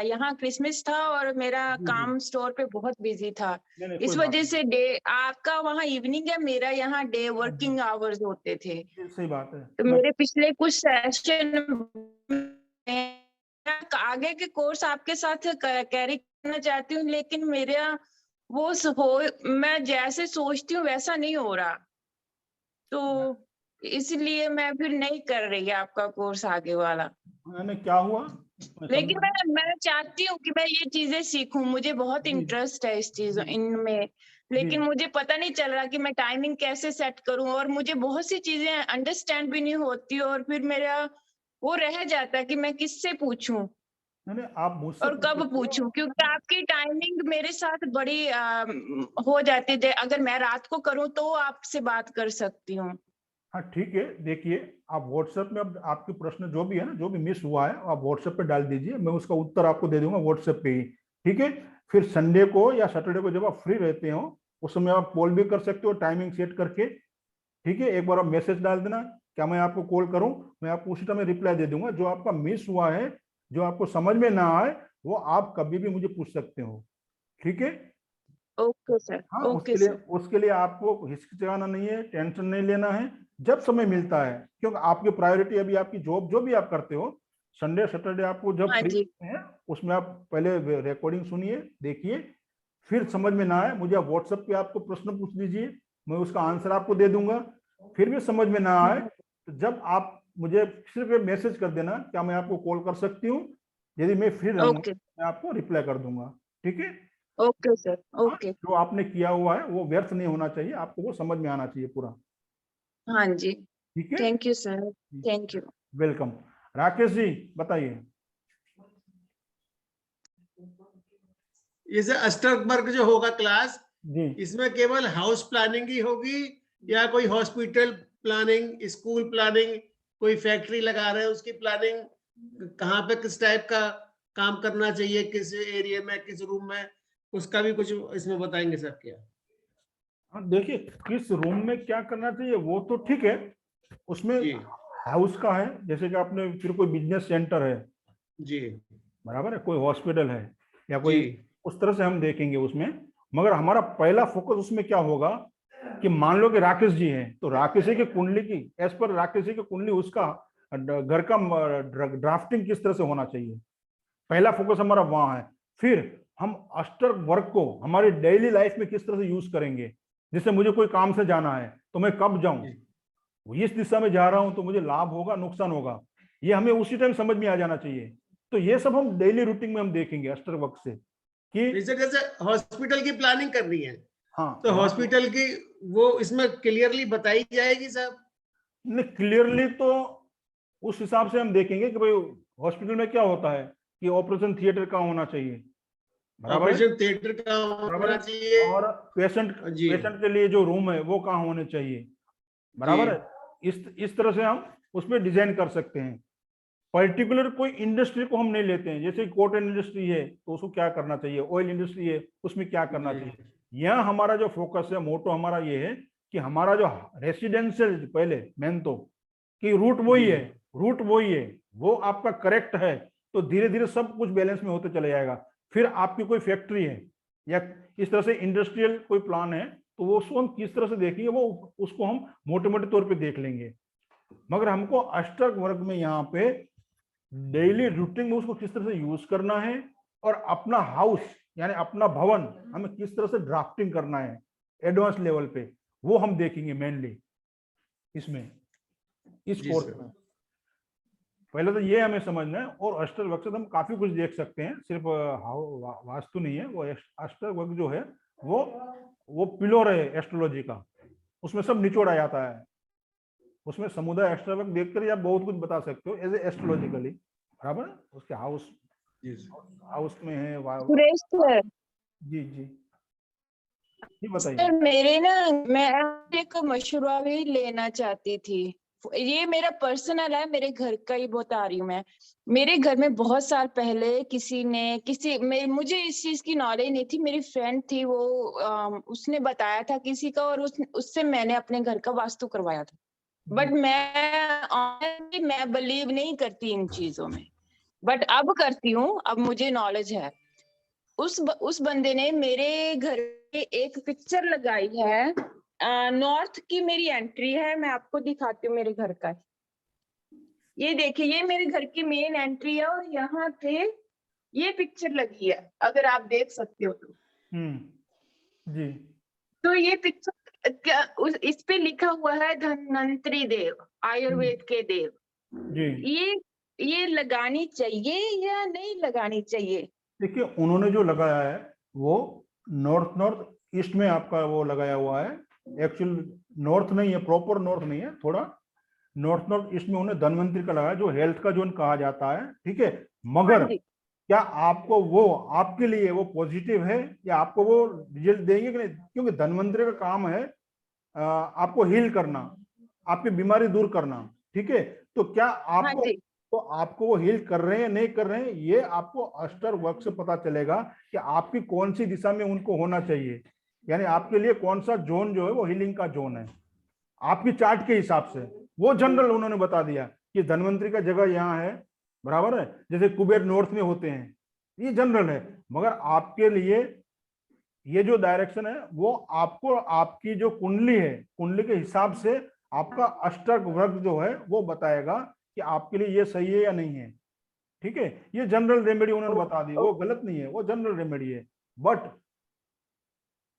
यहाँ क्रिसमस था और मेरा जी जी काम स्टोर पे बहुत बिजी था। नहीं नहीं इस कोई बात वजह नहीं। से डे आपका वहाँ इवनिंग है, मेरा यहाँ डे हाँ जी वर्किंग आवर्स होते थे। जी, सही बात है। तो मैं मेरे पिछले कुछ सेशन आगे के कोर्स आपके साथ कैरी करना चाहती हूँ, लेकिन मेरा वो मैं जैसे सोचती हूँ वैसा नहीं हो रहा, तो इसलिए मैं फिर नहीं कर रही आपका कोर्स आगे वाला। मैंने क्या हुआ मैं लेकिन समझा। मैं चाहती हूँ कि मैं ये चीजें सीखूं, मुझे बहुत जी इंटरेस्ट है इस चीज जी इनमें, लेकिन जी मुझे पता नहीं चल रहा कि मैं टाइमिंग कैसे सेट करूं, और मुझे बहुत सी चीजें अंडरस्टैंड भी नहीं होती और फिर मेरा वो रह जाता है कि मैं किससे पूछूं नहीं नहीं आप मुझसे और पूछ कब सकते पूछूं, हो। क्योंकि आपकी टाइमिंग मेरे साथ बड़ी हो जाती है। अगर मैं रात को करूं तो आपसे बात कर सकती हूँ। हाँ ठीक है, देखिए आप व्हाट्सएप में अब आपके प्रश्न जो भी है ना, जो भी मिस हुआ है आप व्हाट्सएप पे डाल दीजिए, मैं उसका उत्तर आपको दे दूंगा व्हाट्सएप पे ही। ठीक है, फिर संडे को या सैटरडे को जब आप फ्री रहते हो उस समय आप कॉल भी कर सकते हो टाइमिंग सेट करके। ठीक है, एक बार आप मैसेज डाल देना, क्या मैं आपको कॉल करूं, मैं आपको उसी टाइम रिप्लाई दे दूंगा। जो आपका मिस हुआ है, जो आपको समझ में ना आए, वो आप कभी भी मुझे पूछ सकते हो। ठीक है, ओके सर। हाँ ओके सर। उसके लिए आपको हिचकिचाना नहीं है, टेंशन नहीं लेना है। जब समय मिलता है, क्योंकि आपकी प्रायोरिटी अभी आपकी जॉब जो भी आप करते हो, संडे सैटरडे आपको जब हाँ फ्री जी। है उसमें आप पहले रिकॉर्डिंग सुनिए, देखिए, फिर समझ में ना आए मुझे आप व्हाट्सएप पे आपको प्रश्न पूछ लीजिए, मैं उसका आंसर आपको दे दूंगा। फिर भी समझ में ना आए तो जब आप मुझे सिर्फ मैसेज कर देना, क्या मैं आपको कॉल कर सकती हूँ, यदि मैं फ्री रहूंगा ओके। मैं आपको रिप्लाई कर दूंगा। ठीक है, ओके सर। हाँ, ओके। जो आपने किया हुआ है वो व्यर्थ नहीं होना चाहिए, आपको वो समझ में आना चाहिए पूरा। हाँ जी। ठीक है, thank you sir. Thank you. Welcome. Rakesh ji बताइए। जैसे अष्टवर्ग जो होगा क्लास, जी इसमें केवल हाउस प्लानिंग ही होगी या कोई हॉस्पिटल प्लानिंग, स्कूल प्लानिंग, कोई फैक्ट्री लगा रहे हैं उसकी प्लानिंग, कहाँ पे किस टाइप का काम करना चाहिए, किस एरिया में, किस रूम में, उसका भी कुछ इसमें बताएंगे सर क्या? हाँ देखिए, किस रूम में क्या करना चाहिए वो तो ठीक है, उसमें जी हाउस का है, जैसे कि आपने फिर कोई बिजनेस सेंटर है, जी बराबर है, कोई हॉस्पिटल है या जी कोई, उस तरह से हम देखेंगे उसमें। मगर हमारा पहला फोकस उसमें क्या होगा कि मान लो कि राकेश जी हैं, तो राकेश जी की कुंडली की, एज पर राकेश जी की कुंडली, उसका घर का ड्राफ्टिंग किस तरह से होना चाहिए, पहला फोकस हमारा वहां है। फिर हम अस्टर वर्क को हमारी डेली लाइफ में किस तरह से यूज करेंगे, जैसे मुझे कोई काम से जाना है तो मैं कब जाऊं, इस दिशा में जा रहा हूं तो मुझे लाभ होगा नुकसान होगा, ये हमें उसी टाइम समझ में आ जाना चाहिए। तो ये सब हम डेली रूटीन में हम देखेंगे अस्टर वर्क से कि जैसे हॉस्पिटल की प्लानिंग करनी है, हाँ तो हॉस्पिटल की वो इसमें क्लियरली बताई जाएगी साहब? क्लियरली तो उस हिसाब से हम देखेंगे कि भाई हॉस्पिटल में क्या होता है कि ऑपरेशन थिएटर कहाँ होना चाहिए, बराबर है, ऑपरेशन थिएटर का बराबर होना है, चाहिए और पेशेंट जी के लिए जो रूम है वो कहाँ होने चाहिए, जी बराबर है। इस तरह से हम उसमें डिजाइन कर सकते हैं। पर्टिकुलर कोई इंडस्ट्री को हम नहीं लेते हैं, जैसे कॉटन इंडस्ट्री है तो उसको क्या करना चाहिए, ऑयल इंडस्ट्री है उसमें क्या करना जी चाहिए। यहाँ हमारा जो फोकस है, मोटो हमारा ये है कि हमारा जो रेसिडेंशियल, पहले मेन तो कि रूट वही जी है, रूट वही है, वो आपका करेक्ट है तो धीरे धीरे सब कुछ बैलेंस में होते चले जाएगा। फिर आपकी कोई फैक्ट्री है या इस तरह से इंडस्ट्रियल कोई प्लान है तो वो उसको हम किस तरह से देखेंगे, वो उसको हम मोटे मोटे तौर पे देख लेंगे। मगर हमको अष्टक वर्ग में यहाँ पे डेली रूटीन में उसको किस तरह से यूज करना है, और अपना हाउस यानी अपना भवन हमें किस तरह से ड्राफ्टिंग करना है एडवांस लेवल पे, वो हम देखेंगे मेनली इसमें, इस जी कोर्स सर में। पहले तो ये हमें समझना है, और अष्टर वर्ग से तो हम काफी कुछ देख सकते हैं, सिर्फ वास्तु नहीं है वो। अष्टर वर्ग जो है वो पिलर है एस्ट्रोलॉजी का, उसमें सब निचोड़ आ जाता है, उसमें समुदाय अष्टर वर्ग देखकर आप बहुत कुछ बता सकते हो एज ए एस्ट्रोलॉजिकली, बराबर। उसके हाउस जी सर हाउस में है सुरेश सर। जी जी जी बताइए। सर मेरे ना, मैं एक मशवरा भी लेना चाहती थी, ये मेरा पर्सनल है, मेरे घर का ही बता रही हूँ मैं। मेरे घर में बहुत साल पहले मुझे इस चीज की नॉलेज नहीं थी, मेरी फ्रेंड थी वो उसने बताया था किसी का, और उससे मैंने अपने घर का वास्तु करवाया था। बट मैं बिलीव नहीं करती इन चीजों में, बट अब करती हूँ, अब मुझे नॉलेज है। उस बंदे ने मेरे घर पे एक पिक्चर लगाई है, नॉर्थ की मेरी एंट्री है, मैं आपको दिखाती हूँ मेरे घर का। ये देखिए, ये मेरे घर की मेन एंट्री है और यहाँ पे ये पिक्चर लगी है, अगर आप देख सकते हो तो। जी। तो ये पिक्चर इस पे लिखा हुआ है धन्वंतरी देव, आयुर्वेद के देव। जी। ये लगानी चाहिए या नहीं लगानी चाहिए? देखिए, उन्होंने जो लगाया है वो नॉर्थ ईस्ट में आपका वो लगाया हुआ है। एक्चुअल नॉर्थ नहीं है, प्रॉपर नॉर्थ नहीं है, थोड़ा नॉर्थ ईस्ट में उन्हें धन्वंतरी का लगाया, जो हेल्थ का जोन कहा जाता है, ठीक है। मगर क्या आपको वो, आपके लिए वो पॉजिटिव है या आपको वो रिजल्ट देंगे कि नहीं? क्योंकि धन्वंतरी का काम है आपको हील करना, आपकी बीमारी दूर करना, ठीक है। तो क्या आपको वो हील कर रहे हैं नहीं कर रहे हैं, ये आपको अस्टर वर्क से पता चलेगा कि आपकी कौन सी दिशा में उनको होना चाहिए, यानी आपके लिए कौन सा जोन जो है वो हीलिंग का जोन है आपकी चार्ट के हिसाब से। वो जनरल उन्होंने बता दिया कि धन्वंतरी का जगह यहाँ है, बराबर है, जैसे कुबेर नॉर्थ में होते हैं, ये जनरल है। मगर आपके लिए ये जो डायरेक्शन है वो आपको आपकी जो कुंडली है, कुंडली के हिसाब से आपका अष्टक वर्ग जो है वो बताएगा कि आपके लिए ये सही है या नहीं है, ठीक है। ये जनरल रेमेडी उन्होंने बता दी, वो गलत नहीं है, वो जनरल रेमेडी है। बट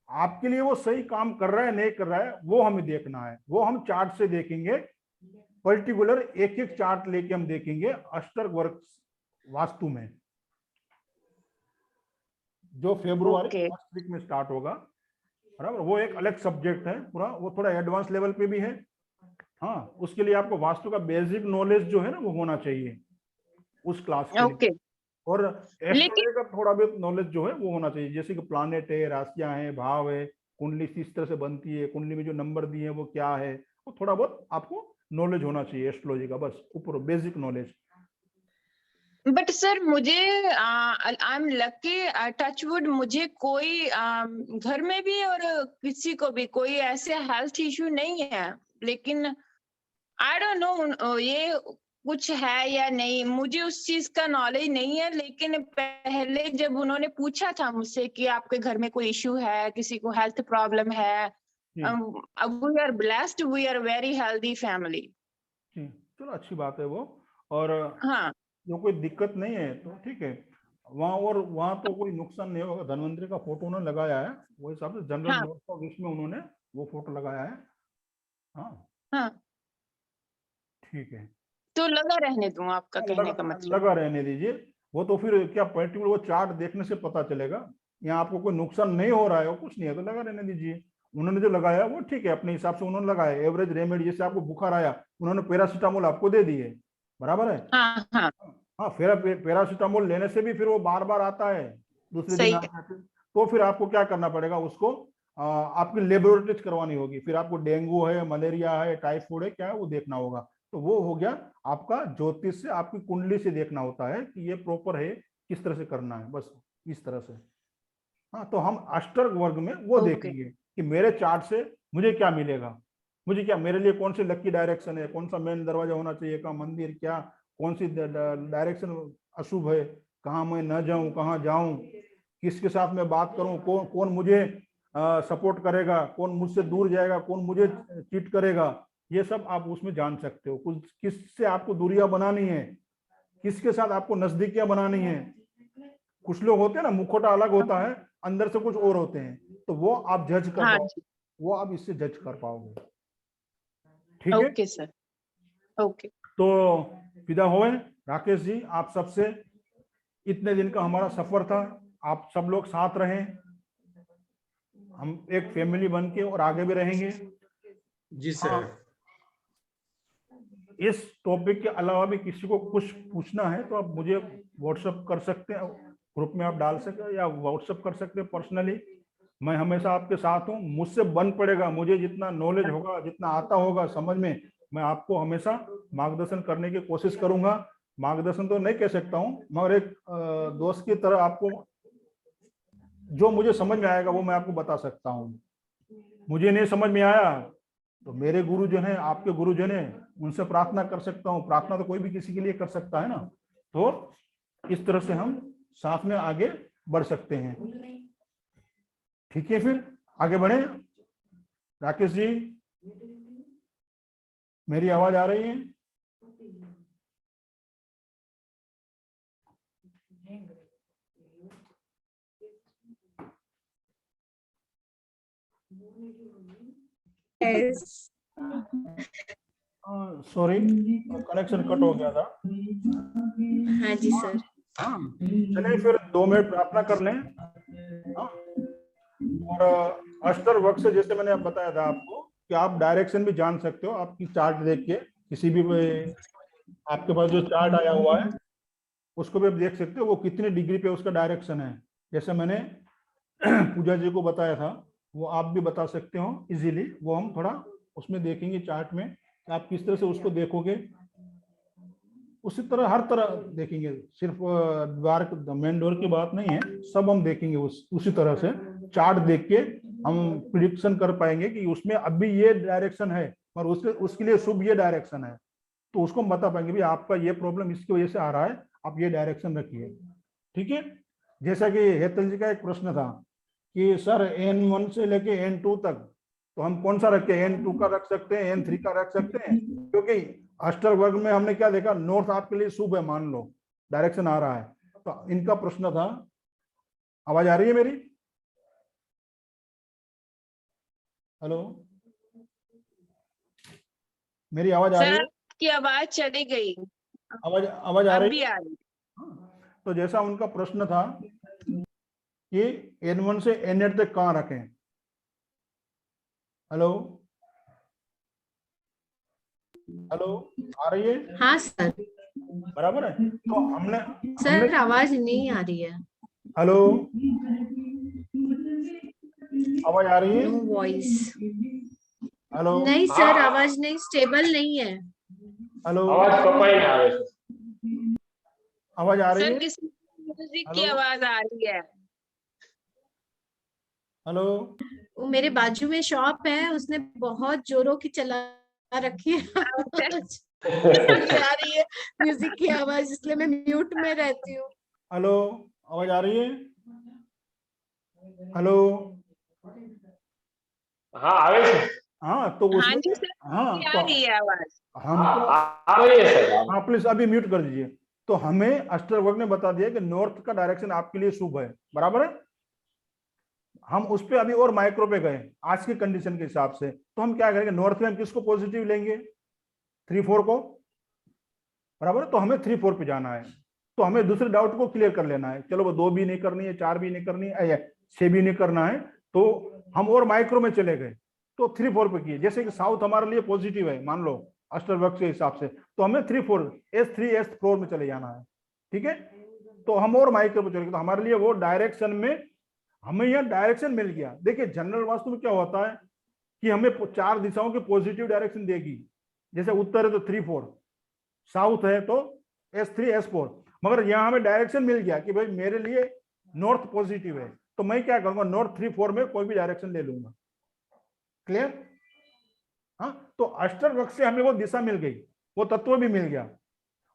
आपके लिए वो सही काम कर रहा है नहीं कर रहा है वो हमें देखना है, वो हम चार्ट से देखेंगे, पर्टिकुलर एक एक चार्ट लेके हम देखेंगे अष्टक वर्ग वास्तु में, जो फेब्रुआरी फर्स्ट वीक में स्टार्ट होगा, बराबर। वो एक अलग सब्जेक्ट है पूरा, वो थोड़ा एडवांस लेवल पे भी है। हाँ, उसके लिए आपको वास्तु का बेसिक नॉलेज जो है ना वो होना चाहिए उस क्लास के लिए। और एस्ट्रोलॉजी का थोड़ा भी नॉलेज जो है वो होना चाहिए, जैसे कि प्लानेट है, राशियां हैं, भाव है, कुंडली किस तरह से बनती है, कुंडली में जो नंबर दिए हैं वो क्या है, वो थोड़ा बहुत आपको नॉलेज होना चाहिए एस्ट्रोलॉजी का, बस ऊपर बेसिक नॉलेज। बट सर मुझे आई एम लकी, टचवुड, मुझे कोई घर में भी और किसी को भी कोई ऐसे हेल्थ इश्यू नहीं है, लेकिन आई डोंट नो ये कुछ है या नहीं, मुझे उस चीज का नॉलेज नहीं है। लेकिन पहले जब उन्होंने पूछा था मुझसे कि आपके घर में कोई इश्यू है, किसी को हेल्थ प्रॉब्लम है, we are blessed, we are very healthy family. चलो अच्छी बात है वो, और हाँ, जो कोई दिक्कत नहीं है तो ठीक है वहाँ, और वहाँ तो कोई नुकसान नहीं होगा। धन्वंतरी का फोटो उन्होंने लगाया है, वो हिसाब से जनरल नॉर्थ ऑफ ईस्ट में उन्होंने वो फोटो लगाया है। हाँ, ठीक है, तो लगा रहने दूं, आपका कहने का मतलब? लगा रहने दीजिए, वो तो फिर क्या पर्टिकुलर वो चार्ट देखने से पता चलेगा। यहाँ आपको कोई नुकसान नहीं हो रहा है, वो कुछ नहीं है तो लगा रहने दीजिए। उन्होंने जो लगाया वो ठीक है, अपने हिसाब से उन्होंने लगाया एवरेज रेमेडी। जैसे आपको बुखार आया, उन्होंने पैरासीटामोल आपको दे दिए, बराबर है। हाँ, फिर पैरासीटामोल लेने से भी फिर वो बार बार आता है, दूसरे दिन आता है, तो फिर आपको क्या करना पड़ेगा, उसको आपकी लेबोरेटरी करवानी होगी। फिर आपको डेंगू है, मलेरिया है, टाइफाइड है, क्या है वो देखना होगा। तो वो हो गया आपका ज्योतिष से, आपकी कुंडली से देखना होता है कि ये प्रॉपर है, किस तरह से करना है, बस इस तरह से। हाँ, तो हम अष्टक वर्ग में वो देखेंगे कि मेरे चार्ट से मुझे क्या मिलेगा, मुझे क्या, मेरे लिए कौन सी लकी डायरेक्शन है, कौन सा मेन दरवाजा होना चाहिए, कहाँ मंदिर, क्या कौन सी डायरेक्शन अशुभ है, कहाँ मैं न जाऊं, कहाँ जाऊं, किसके साथ मैं बात करूं, कौन मुझे सपोर्ट करेगा, कौन मुझसे दूर जाएगा, कौन मुझे चीट करेगा, ये सब आप उसमें जान सकते हो। कुछ किससे आपको दूरियां बनानी है, किसके साथ आपको नजदीकियां बनानी है। कुछ लोग होते हैं ना, मुखौटा अलग होता है, अंदर से कुछ और होते हैं, तो वो आप जज कर पाओगे, वो आप इससे जज कर पाओगे, ठीक है। Okay sir, okay. तो विदा होए राकेश जी, आप सबसे इतने दिन का हमारा सफर था, आप सब लोग साथ रहे, हम एक फैमिली बन के और आगे भी रहेंगे। जी सर। इस टॉपिक के अलावा भी किसी को कुछ पूछना है तो आप मुझे व्हाट्सएप कर सकते हैं, ग्रुप में आप डाल सकते हैं या व्हाट्सएप कर सकते हैं पर्सनली। मैं हमेशा आपके साथ हूँ, मुझसे बन पड़ेगा, मुझे जितना नॉलेज होगा, जितना आता होगा समझ में, मैं आपको हमेशा मार्गदर्शन करने की कोशिश करूंगा। मार्गदर्शन तो नहीं कह सकता हूँ, मगर एक दोस्त की तरह आपको जो मुझे समझ में आएगा वो मैं आपको बता सकता हूँ। मुझे नहीं समझ में आया तो मेरे गुरुजन है, आपके गुरुजन है, उनसे प्रार्थना कर सकता हूँ। प्रार्थना तो कोई भी किसी के लिए कर सकता है ना। तो इस तरह से हम साथ में आगे बढ़ सकते हैं। ठीक है, फिर आगे बढ़े। राकेश जी, मेरी आवाज आ रही है? सॉरी, कनेक्शन कट हो गया था। हाँ जी सर। हाँ, चलिए फिर 2 मिनट प्रार्थना कर लें। हाँ? और अष्टर वक्त से, जैसे मैंने बताया था आपको, कि आप डायरेक्शन भी जान सकते हो। आपकी चार्ट देख के, किसी भी आपके पास जो चार्ट आया हुआ है उसको भी आप देख सकते हो, वो कितने डिग्री पे उसका डायरेक्शन है। जैसे मैंने पूजा जी को बताया था, वो आप भी बता सकते हो इजीली। वो हम थोड़ा उसमें देखेंगे चार्ट में, आप किस तरह से उसको देखोगे, उसी तरह हर तरह देखेंगे। सिर्फ द्वार, मेन डोर की बात नहीं है, सब हम देखेंगे उसी तरह से। चार्ट देख के हम प्रिडिक्शन कर पाएंगे कि उसमें अभी ये डायरेक्शन है और उसके लिए शुभ ये डायरेक्शन है। तो उसको हम बता पाएंगे भी आपका ये प्रॉब्लम इसकी वजह से आ रहा है, आप ये डायरेक्शन रखिए। ठीक है। जैसा कि हेतल जी का एक प्रश्न था कि सर N1 से लेके N2 तक, तो हम कौन सा रखें? N2 का रख सकते हैं, N3 का रख सकते हैं, क्योंकि अष्टर वर्ग में हमने क्या देखा, नॉर्थ आपके लिए शुभ है, मान लो डायरेक्शन आ रहा है। तो इनका प्रश्न था। आवाज आ रही है मेरी? हेलो, मेरी आवाज आ रही है? की आवाज चली गई। आवाज आ रही अभी आ रही। तो जैसा उनका प्रश्न था कि N1 से N8 तक कहाँ रखें। हेलो हेलो, आ रही है? हाँ सर। बराबर है। तो हमने सर आवाज नहीं आ रही है। हेलो, आवाज आ रही है? No voice. हेलो, नहीं सर, आवाज नहीं, स्टेबल नहीं है। हेलो, आवाज कपाई में आ रही है। आवाज आ रही सर है? किसी म्यूजिक की आवाज आ रही है। हेलो, वो मेरे बाजू में शॉप है, उसने बहुत जोरों की चला रखी है। मुझे आ रही है म्यूजिक की आवाज, इसलिए मैं म्यूट में रहती हूँ। हेलो, आवाज आ रही है? हेलो, हाँ आ रही है। हाँ, तो हाँ उसमें जी सर, हाँ, आ तो रही है आवाज। हमको आ रही है सर। हाँ, प्लीज अभी म्यूट कर दीजिए। तो हमें अष्टर वर्ग ने बता दिया कि नॉर्थ का डायरेक्शन आपके लिए शुभ है, बराबर है। हम उस पर अभी और माइक्रो पे गए आज की कंडीशन के हिसाब से। तो हम क्या करेंगे, नॉर्थ में हम किसको पॉजिटिव लेंगे? 3-4 को, बराबर। तो हमें 3-4 पे जाना है। तो हमें दूसरे डाउट को क्लियर कर लेना है। चलो वो 2 भी नहीं करनी है, 4 भी नहीं करनी है, 6 भी नहीं करना है। तो हम और माइक्रो में चले गए, तो 3-4 पे किए। जैसे कि साउथ हमारे लिए पॉजिटिव है, मान लो अष्टर वर्ग के हिसाब से, तो हमें 3-4 S3 S4 में चले जाना है। ठीक है। तो हम और माइक्रो पे चले गए, तो हमारे लिए वो डायरेक्शन में हमें यह डायरेक्शन मिल गया। देखिए जनरल वास्तु में क्या होता है कि हमें 4 दिशाओं की पॉजिटिव डायरेक्शन देगी। जैसे उत्तर है तो 3-4, साउथ है तो S3 S4, मगर यहाँ हमें डायरेक्शन मिल गया कि भाई मेरे लिए नॉर्थ पॉजिटिव है, तो मैं क्या करूंगा, नॉर्थ 3-4 में कोई भी डायरेक्शन ले लूंगा। क्लियर? हाँ, तो अष्टर वृक्ष से हमें वो दिशा मिल गई, वो तत्व भी मिल गया,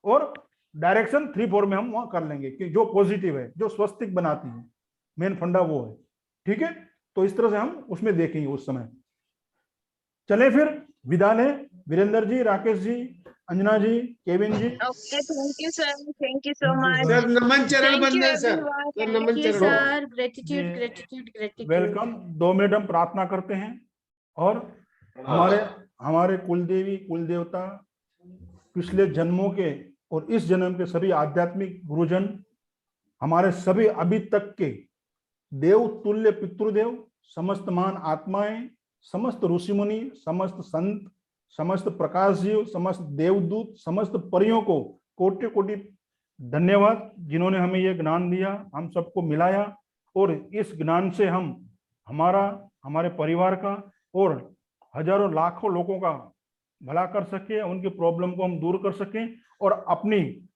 और डायरेक्शन 3-4 में हम वहां कर लेंगे कि जो पॉजिटिव है, जो स्वस्तिक बनाती है, मेन फंडा वो है। ठीक है। तो इस तरह से हम उसमें देखेंगे उस समय। चले फिर विदा लें। Virendra ji, Rakesh ji, Anjana ji, Kevin ji. Okay, thank you sir, thank you so much. Sir नमन चरण Thank you बंदे सर। everyone. सर नमन Thank you चरण। Sir, gratitude gratitude gratitude. Welcome. 2 minute हम प्रार्थना करते हैं, और हमारे कुलदेवी कुलदेवता, पिछले जन्मों के और इस जन्म के सभी आध्यात्मिक गुरुजन, हमारे सभी अभी तक के देव तुल्य पितृदेव, समस्त महान आत्माएं, समस्त ऋषि मुनि, समस्त संत, समस्त प्रकाश जीव, समस्त देवदूत, समस्त परियों को कोटि कोटि धन्यवाद, जिन्होंने हमें ये ज्ञान दिया, हम सबको मिलाया, और इस ज्ञान से हम हमारे परिवार का और हजारों लाखों लोगों का भला कर सके, उनकी प्रॉब्लम को हम दूर कर सकें, और अपनी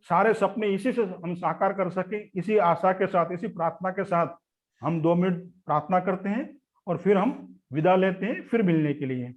सारे सपने इसी से हम साकार कर सके। इसी आशा के साथ, इसी प्रार्थना के साथ हम 2 मिनट प्रार्थना करते हैं, और फिर हम विदा लेते हैं, फिर मिलने के लिए।